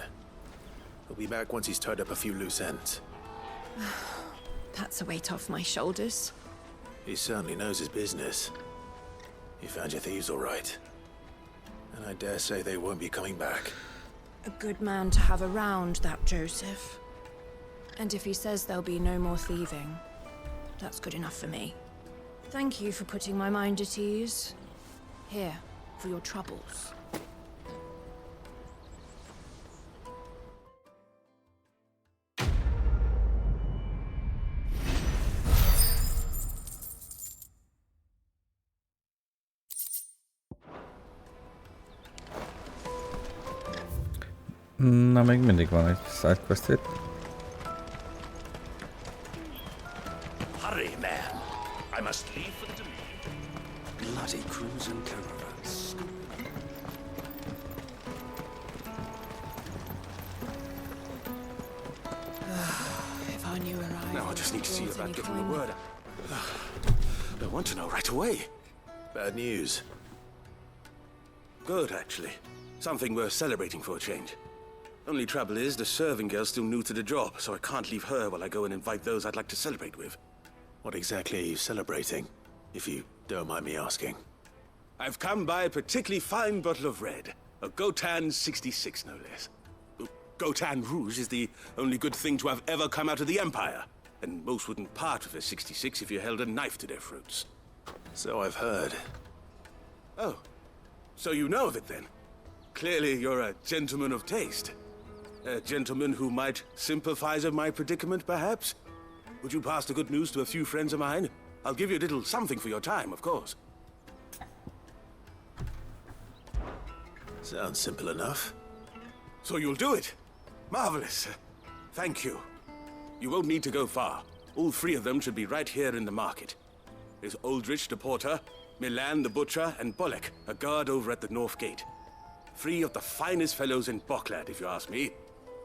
He'll be back once he's tied up a few loose ends. That's a weight off my shoulders. He certainly knows his business. He found your thieves all right. And I dare say they won't be coming back. A good man to have around, that Joseph. And if he says there'll be no more thieving, that's good enough for me. Thank you for putting my mind at ease. Here, for your troubles. Na, még mindig van egy sidequest itt. Hurry, man. I must leave for the Dominion. Bloody crews and caravans. If I knew where I Now I just need to see about getting the word out. I want to know right away. Bad news. Good, actually. Something worth celebrating for a change. Only trouble is, the serving girl's still new to the job, so I can't leave her while I go and invite those I'd like to celebrate with. What exactly are you celebrating, if you don't mind me asking? I've come by a particularly fine bottle of red. A Gotan 66, no less. Gotan Rouge is the only good thing to have ever come out of the Empire. And most wouldn't part with a 66 if you held a knife to their throats. So I've heard. Oh, so you know of it then? Clearly you're a gentleman of taste. A gentleman who might sympathize with my predicament, perhaps? Would you pass the good news to a few friends of mine? I'll give you a little something for your time, of course. Sounds simple enough. So you'll do it? Marvelous. Thank you. You won't need to go far. All three of them should be right here in the market. There's Aldrich the porter, Milan the butcher, and Bolek, a guard over at the north gate. Three of the finest fellows in Boklad, if you ask me.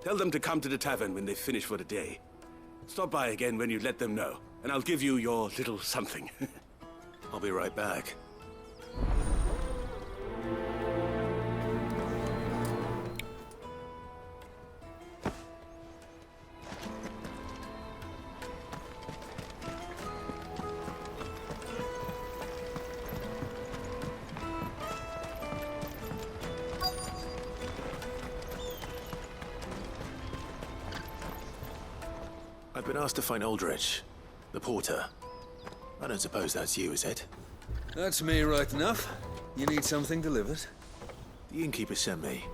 Tell them to come to the tavern when they finish for the day. Stop by again when you let them know, and I'll give you your little something. I'll be right back. I've been asked to find Aldrich, the porter. I don't suppose that's you, is it? That's me right enough. You need something delivered? The innkeeper sent me.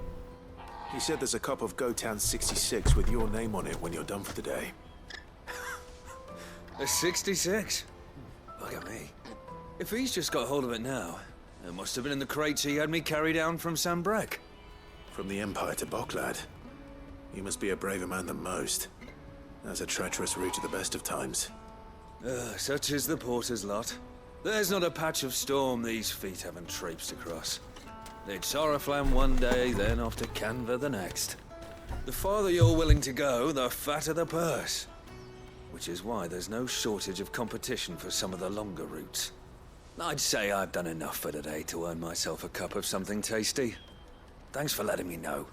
He said there's a cup of Gotown 66 with your name on it when you're done for the day. A 66? Look at me. If he's just got hold of it now, it must have been in the crates he had me carry down from Sambrek. From the Empire to Boklad. You must be a braver man than most. That's a treacherous route at the best of times. Such is the porter's lot. There's not a patch of storm these feet haven't traipsed across. It's Oriflamme one day, then off to Canva the next. The farther you're willing to go, the fatter the purse. Which is why there's no shortage of competition for some of the longer routes. I'd say I've done enough for today to earn myself a cup of something tasty. Thanks for letting me know.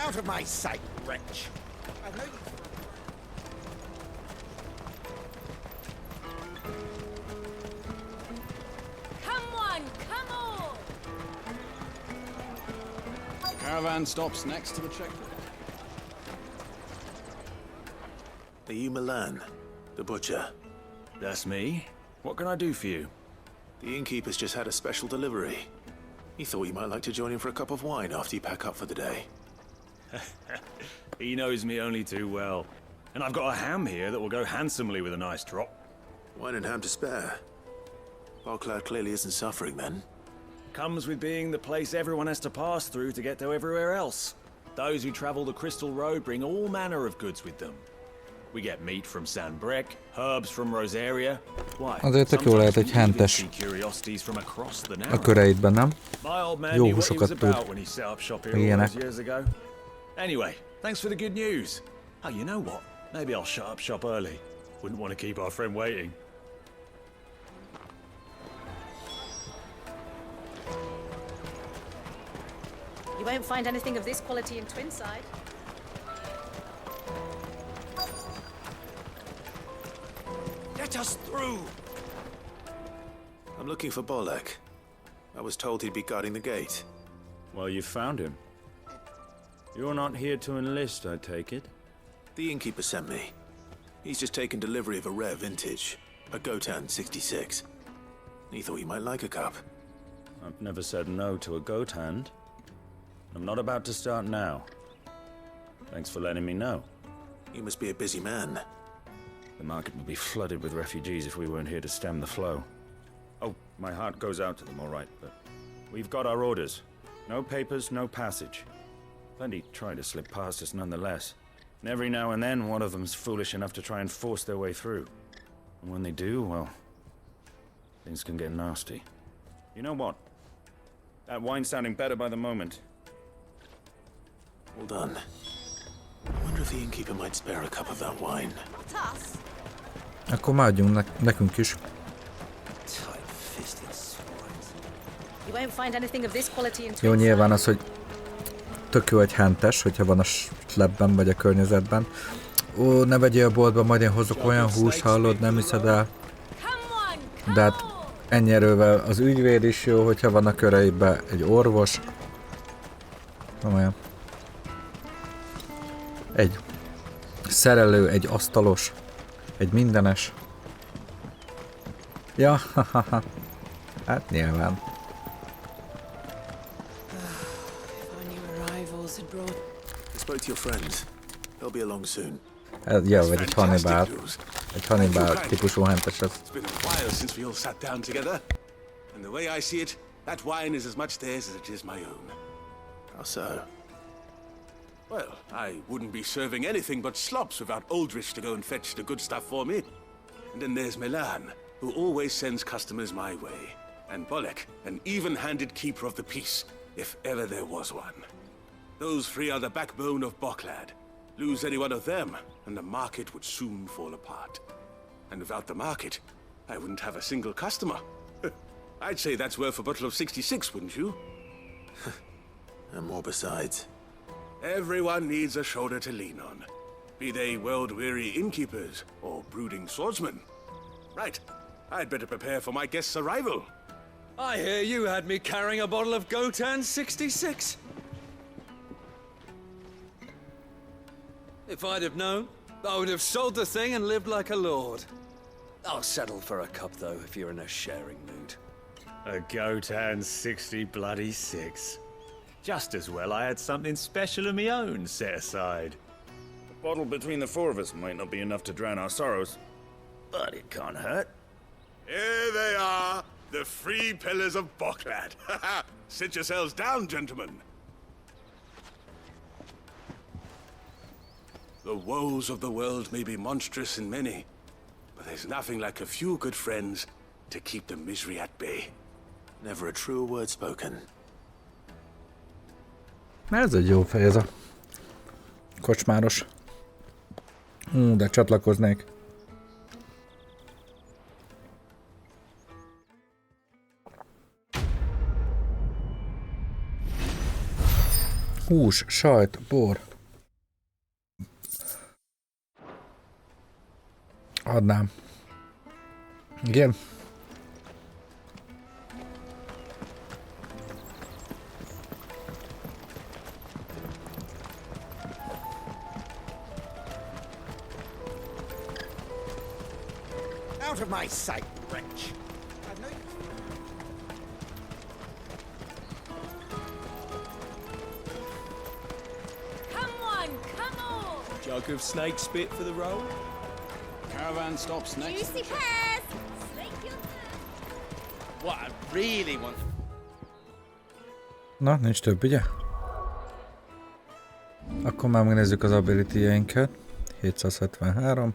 Out of my sight, wretch! I know you. Come on, come on! Caravan stops next to the checkpoint. Are you Milan, the butcher? That's me. What can I do for you? The innkeeper's just had a special delivery. He thought you might like to join him for a cup of wine after you pack up for the day. He knows me only too well. And I've got a ham here that will go handsomely with a nice drop. Wine and ham to spare. Boklad clearly isn't suffering then. Comes with being the place everyone has to pass through to get to everywhere else. Those who travel the Crystal Road bring all manner of goods with them. We get meat from Sambrek, herbs from Rosaria. Why? Azért tök jó lehet egy hentes a köreidben, nem? Jó húsokat tud. Ilyenek. Anyway, thanks for the good news. Oh, you know what? Maybe I'll shut up shop early. Wouldn't want to keep our friend waiting. You won't find anything of this quality in Twinside. Let us through! I'm looking for Bolek. I was told he'd be guarding the gate. Well, you found him. You're not here to enlist, I take it? The innkeeper sent me. He's just taken delivery of a rare vintage, a Gotown 66. He thought you might like a cup. I've never said no to a goat hand. I'm not about to start now. Thanks for letting me know. You must be a busy man. The market would be flooded with refugees if we weren't here to stem the flow. Oh, my heart goes out to them, all right, but we've got our orders. No papers, no passage. Plenty try to slip past us nonetheless. And every now and then, one of them's foolish enough to try and force their way through. And when they do, well, things can get nasty. You know what? That wine's sounding better by the moment. Well done. I wonder if the innkeeper might spare a cup of that wine. Akkor már adjunk nekünk is. Jó, nyilván az, hogy tök jó egy hentes, hogyha van a slepben vagy a környezetben. Ó, ne vegyél a boltba, majd én hozok olyan húst, hallod, nem hiszed el. De hát ennyi erővel az ügyvéd is jó, hogyha van a köreiben egy orvos. Olyan. Egy szerelő, egy asztalos, egy mindenes. Ja, hahaha. Hát nyilván. I spoke to your friends. They'll be along soon. Ez, ja, vagy egy Hannibal. Egy Hannibal típusú hentes az. It's been a while since we all sat down together. And the way I see it, that wine is as much theirs as it is my own. How so? Well, I wouldn't be serving anything but slops without Aldrich to go and fetch the good stuff for me. And then there's Milan, who always sends customers my way. And Bolek, an even-handed keeper of the peace, if ever there was one. Those three are the backbone of Boklad. Lose any one of them, and the market would soon fall apart. And without the market, I wouldn't have a single customer. I'd say that's worth a bottle of 66, wouldn't you? And more besides. Everyone needs a shoulder to lean on. Be they world-weary innkeepers or brooding swordsmen. Right, I'd better prepare for my guest's arrival. I hear you had me carrying a bottle of Gotan 66. If I'd have known, I would have sold the thing and lived like a lord. I'll settle for a cup, though, if you're in a sharing mood. A Gotan 60 bloody 6. Just as well I had something special of my own set aside. A bottle between the four of us might not be enough to drown our sorrows, but it can't hurt. Here they are, the three pillars of Boklad. Sit yourselves down, gentlemen. The woes of the world may be monstrous in many, but there's nothing like a few good friends to keep the misery at bay. Never a truer word spoken. Ez egy jó fej ez a kocsmáros. De csatlakoznék. Hús, sajt, bor. Adnám. Igen. Out of my sight, wretch! Jug of snake spit for the roll. Caravan stops next. Juicy pears! Snake your thirst. What I really want. Na, nincs több, ugye? Akkor már megnézzük az ability-jeinket. 773.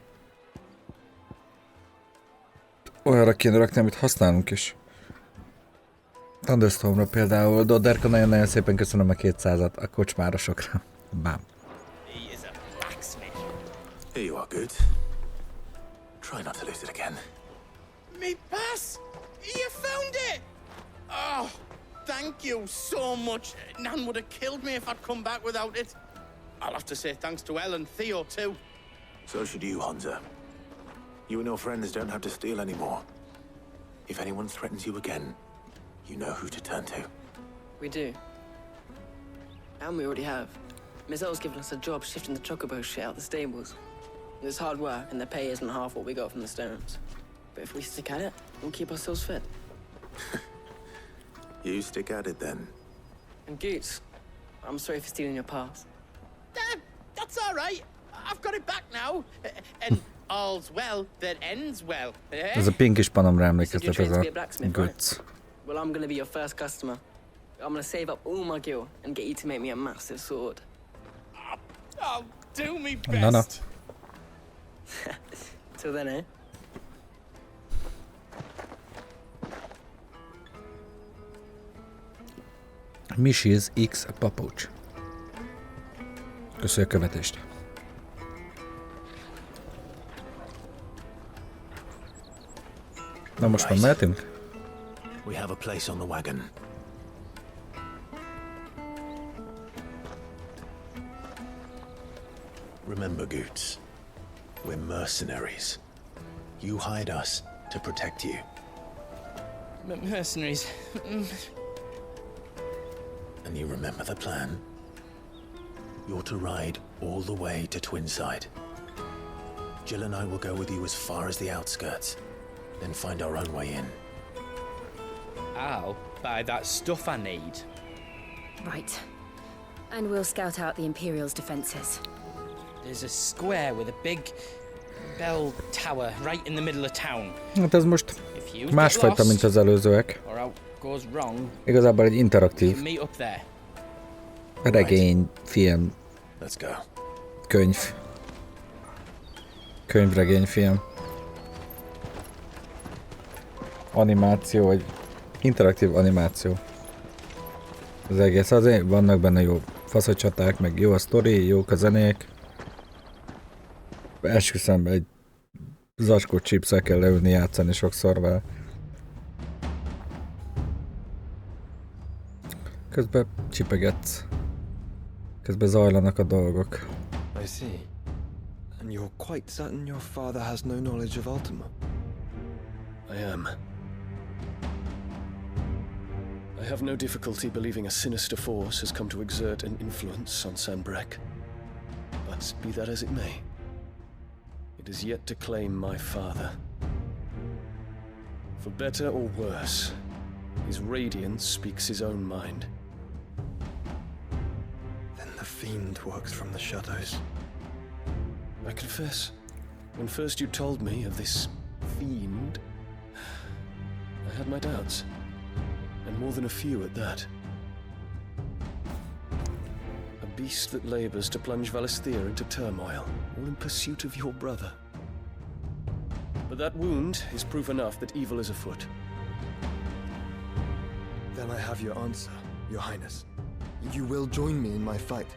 Olyanra kéne rakni, amit használunk is. Thunderstormra például. Dodderka, nagyon-nagyon szépen köszönöm a 200-at a kocsmárosokra. Bám. Here you are, good. Try not to lose it again. Me pass! You found it! Oh, thank you so much. Nan would have killed me if I'd come back without it. I'll have to say thanks to Elle and Theo too. So should you, Hansa. You and your friends don't have to steal anymore. If anyone threatens you again, you know who to turn to. We do. And we already have. Miss Elle's given us a job shifting the chocobo shit out the stables. It's hard work, and the pay isn't half what we got from the stones. But if we stick at it, we'll keep ourselves fit. You stick at it then. And Goots, I'm sorry for stealing your pass. That's all right. I've got it back now. And all's well that ends well. Ez a pink is panomra emlékeztet, ez a Guts. Well, I'm gonna be your first customer. I'm gonna save up all my gil and get you to make me a massive sword. I'll do me best. Na, na. Till then, eh? Mrs. X papucs. Köszönjük a követést. Na most már mehetünk? We have a place on the wagon. Remember, Goots, we're mercenaries. You hired us to protect you. Mercenaries. And you remember the plan? You're to ride all the way to Twinside. Jill and I will go with you as far as the outskirts, then find our own way in. I'll buy that stuff I need. Right. And we'll scout out the Imperial's defenses. There's a square with a big bell tower right in the middle of town. Hát ez most másfajta, mint az előzőek. Igazából egy interaktív regény, film Let's go. Könyv. Könyvregényfilm. Animáció, vagy interaktív animáció. Az egész azért vannak benne jó faszocsaták, meg jó a sztori, jók a zenék. Esküszöm, egy zacskó chipszel kell leülni játszani sokszor vele. Közben csipegetsz. Közben zajlanak a dolgok. I see. And you're quite certain your father has no knowledge of Ultima? I am. I have no difficulty believing a sinister force has come to exert an influence on Sanbreque. But be that as it may, it is yet to claim my father. For better or worse, his radiance speaks his own mind. Then the fiend works from the shadows. I confess, when first you told me of this fiend, I had my doubts. And more than a few at that. A beast that labors to plunge Valisthea into turmoil, all in pursuit of your brother. But that wound is proof enough that evil is afoot. Then I have your answer, Your Highness. You will join me in my fight.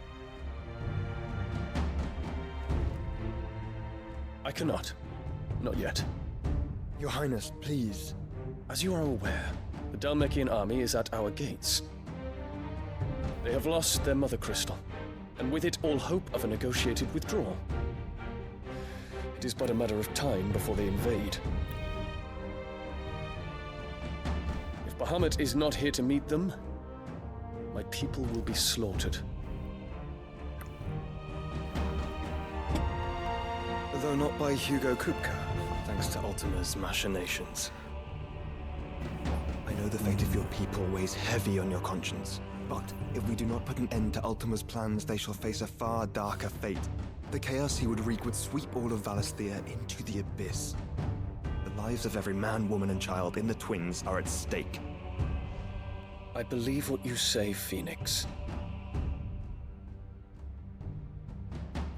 I cannot. Not yet. Your Highness, please. As you are aware, the Dhalmekian army is at our gates. They have lost their mother crystal, and with it all hope of a negotiated withdrawal. It is but a matter of time before they invade. If Bahamut is not here to meet them, my people will be slaughtered. Though not by Hugo Kupka, thanks to Ultima's machinations. I know the fate of your people weighs heavy on your conscience, but if we do not put an end to Ultima's plans, they shall face a far darker fate. The chaos he would wreak would sweep all of Valisthea into the abyss. The lives of every man, woman, and child in the Twins are at stake. I believe what you say, Phoenix.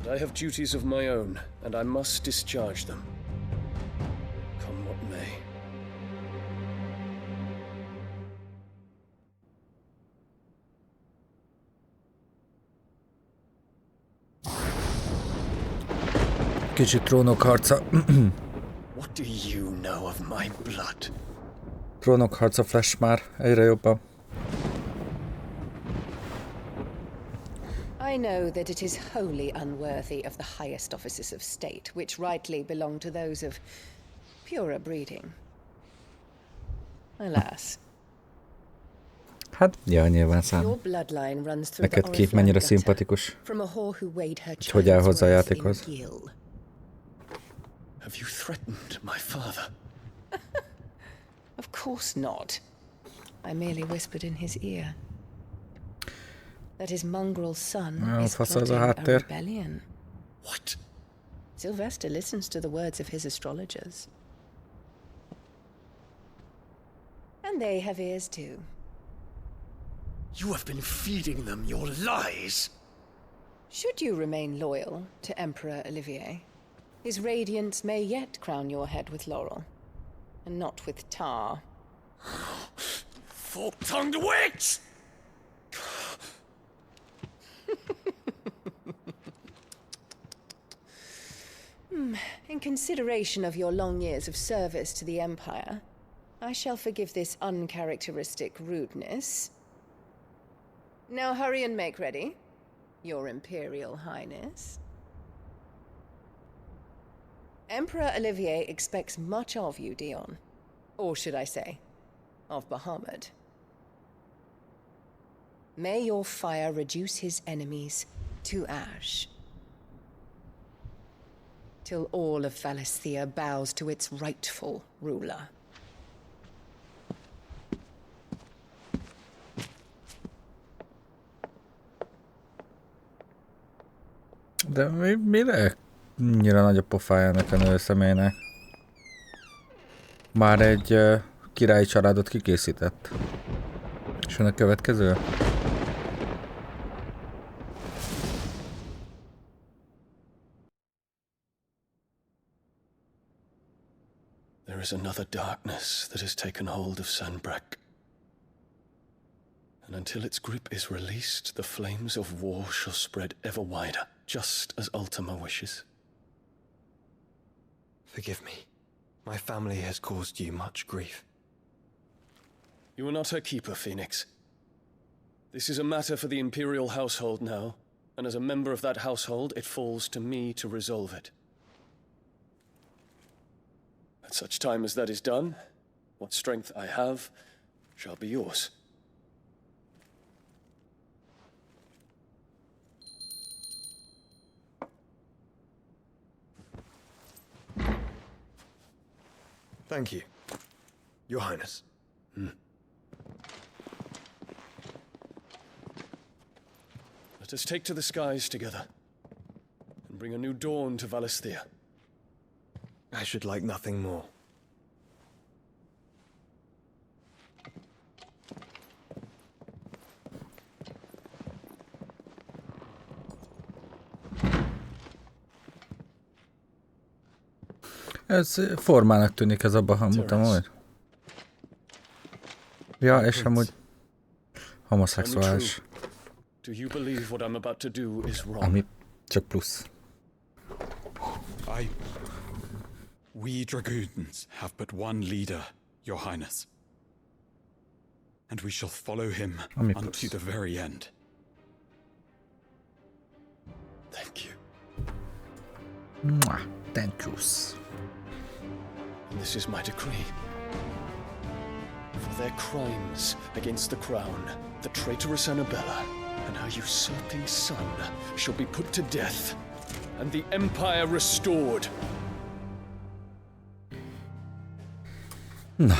But I have duties of my own, and I must discharge them. Come what may. Kicsit trónokharca. What do you know of my blood? Trónokharca flash már egyre jobban. I know that it is wholly unworthy of the highest offices of state, which rightly belong to those of purer breeding. Alas. Hát, ja, nyilván szám. Your bloodline runs through the Neked ki mennyire szimpatikus. From a whore who weighed her Hogy áll hozzá a játékhoz? Have you threatened my father? Of course not. I merely whispered in his ear that his mongrel son is plotting a rebellion. What? Sylvester listens to the words of his astrologers. And they have ears too. You have been feeding them your lies! Should you remain loyal to Emperor Olivier, his radiance may yet crown your head with laurel, and not with tar. Fork-tongued witch! In consideration of your long years of service to the Empire, I shall forgive this uncharacteristic rudeness. Now hurry and make ready, Your Imperial Highness. Emperor Olivier expects much of you, Dion. Or should I say, of Bahamut. May your fire reduce his enemies to ash, till all of Valisthea bows to its rightful ruler. De mire annyira nagy a pofája ennek a nőszemélynek? Már egy királyi családot kikészített. És van a következő? There is another darkness that has taken hold of Sanbreque. And until its grip is released, the flames of war shall spread ever wider, just as Ultima wishes. Forgive me. My family has caused you much grief. You are not her keeper, Phoenix. This is a matter for the Imperial household now, and as a member of that household, it falls to me to resolve it. At such time as that is done, what strength I have shall be yours. Thank you, Your Highness. Let us take to the skies together, and bring a new dawn to Valisthea. I should like nothing more. Ez formának tűnik ez a Bahamut amúgy. Ja, és amúgy homoszexuális. Ami csak plusz. We Dragoons have but one leader, Your Highness. And we shall follow him unto the very end. Thank you. Thank yous. And this is my decree. For their crimes against the crown, the traitorous Annabella and her usurping son shall be put to death, and the Empire restored. Na.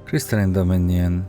Crystalline Dominion.